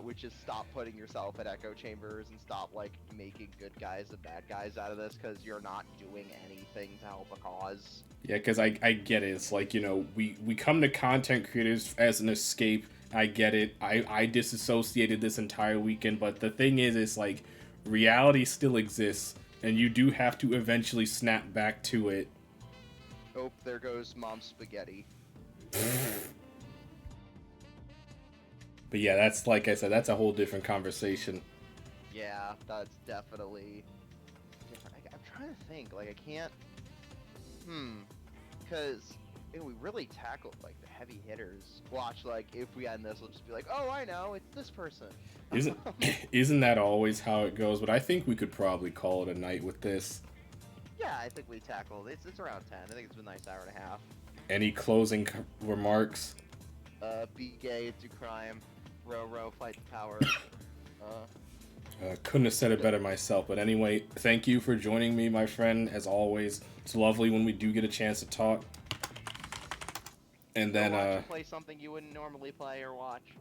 Which is stop putting yourself at echo chambers and stop like making good guys and bad guys out of this, because you're not doing anything to help a cause.
Yeah, because I get it. It's like, we come to content creators as an escape. I get it. I disassociated this entire weekend, but the thing is, it's like reality still exists, and you do have to eventually snap back to it.
Oh, there goes Mom's spaghetti.
But yeah, that's like I said, that's a whole different conversation.
Yeah, that's definitely different. I'm trying to think. Like, I can't. Because we really tackled like the heavy hitters. Watch, like, if we end this, we'll just be like, oh, I know, it's this person.
Isn't that always how it goes? But I think we could probably call it a night with this.
Yeah, I think we tackled. It's around 10. I think it's been a nice hour and a half.
Any closing remarks?
Be gay, do crime. Row, fight the power.
Couldn't have said it better myself. But anyway, thank you for joining me, my friend. As always, it's lovely when we do get a chance to talk. And then
play something you wouldn't normally play or watch.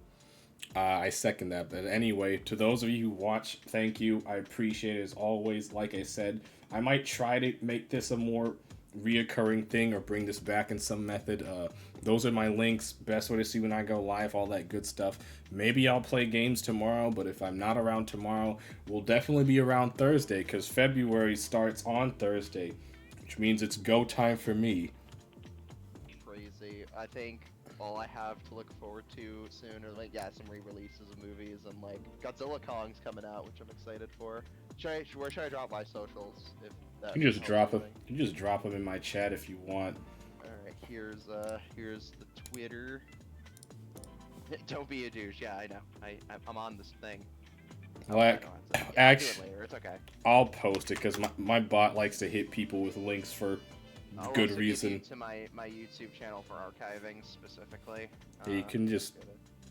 I second that. But anyway, to those of you who watch, thank you. I appreciate it as always. Like I said, I might try to make this a more reoccurring thing or bring this back in some method. Those are my links. Best way to see when I go live, all that good stuff. Maybe I'll play games tomorrow, but if I'm not around tomorrow, we'll definitely be around Thursday, because February starts on Thursday, which means it's go time for me.
Crazy. I think all I have to look forward to soon are some re-releases of movies, and like Godzilla Kong's coming out, which I'm excited for. Where should I drop my socials? If that
You just drop them. You just drop them in my chat if you want.
All right, here's the Twitter. Don't be a douche. Yeah, I know. I'm on this thing. Oh, I
Like,
don't have to. Yeah, I'll do it
actually,
later. It's okay.
I'll post it because my bot likes to hit people with links for
I'll
good
also give you
reason.
to my YouTube channel for archiving specifically.
Yeah, you can just
Go to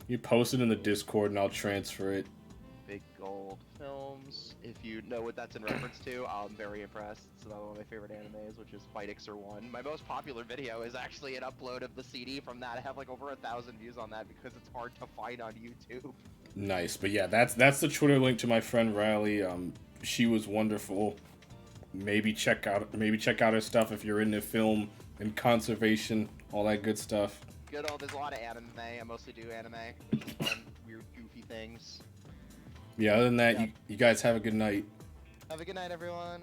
you post it in the Discord and I'll transfer it.
Big Gold Films. If you know what that's in reference to, I'm very impressed. It's another one of my favorite animes, which is Fight Ixer 1. My most popular video is actually an upload of the CD from that. I have like over 1,000 views on that because it's hard to find on YouTube.
Nice, but yeah, that's the Twitter link to my friend Riley. She was wonderful. Maybe check out her stuff if you're into film and conservation, all that good stuff.
Good old, there's a lot of anime. I mostly do anime, which is fun. Weird, goofy things.
Yeah, other than that,
Yeah.
you guys have a good night.
Have a good night, everyone.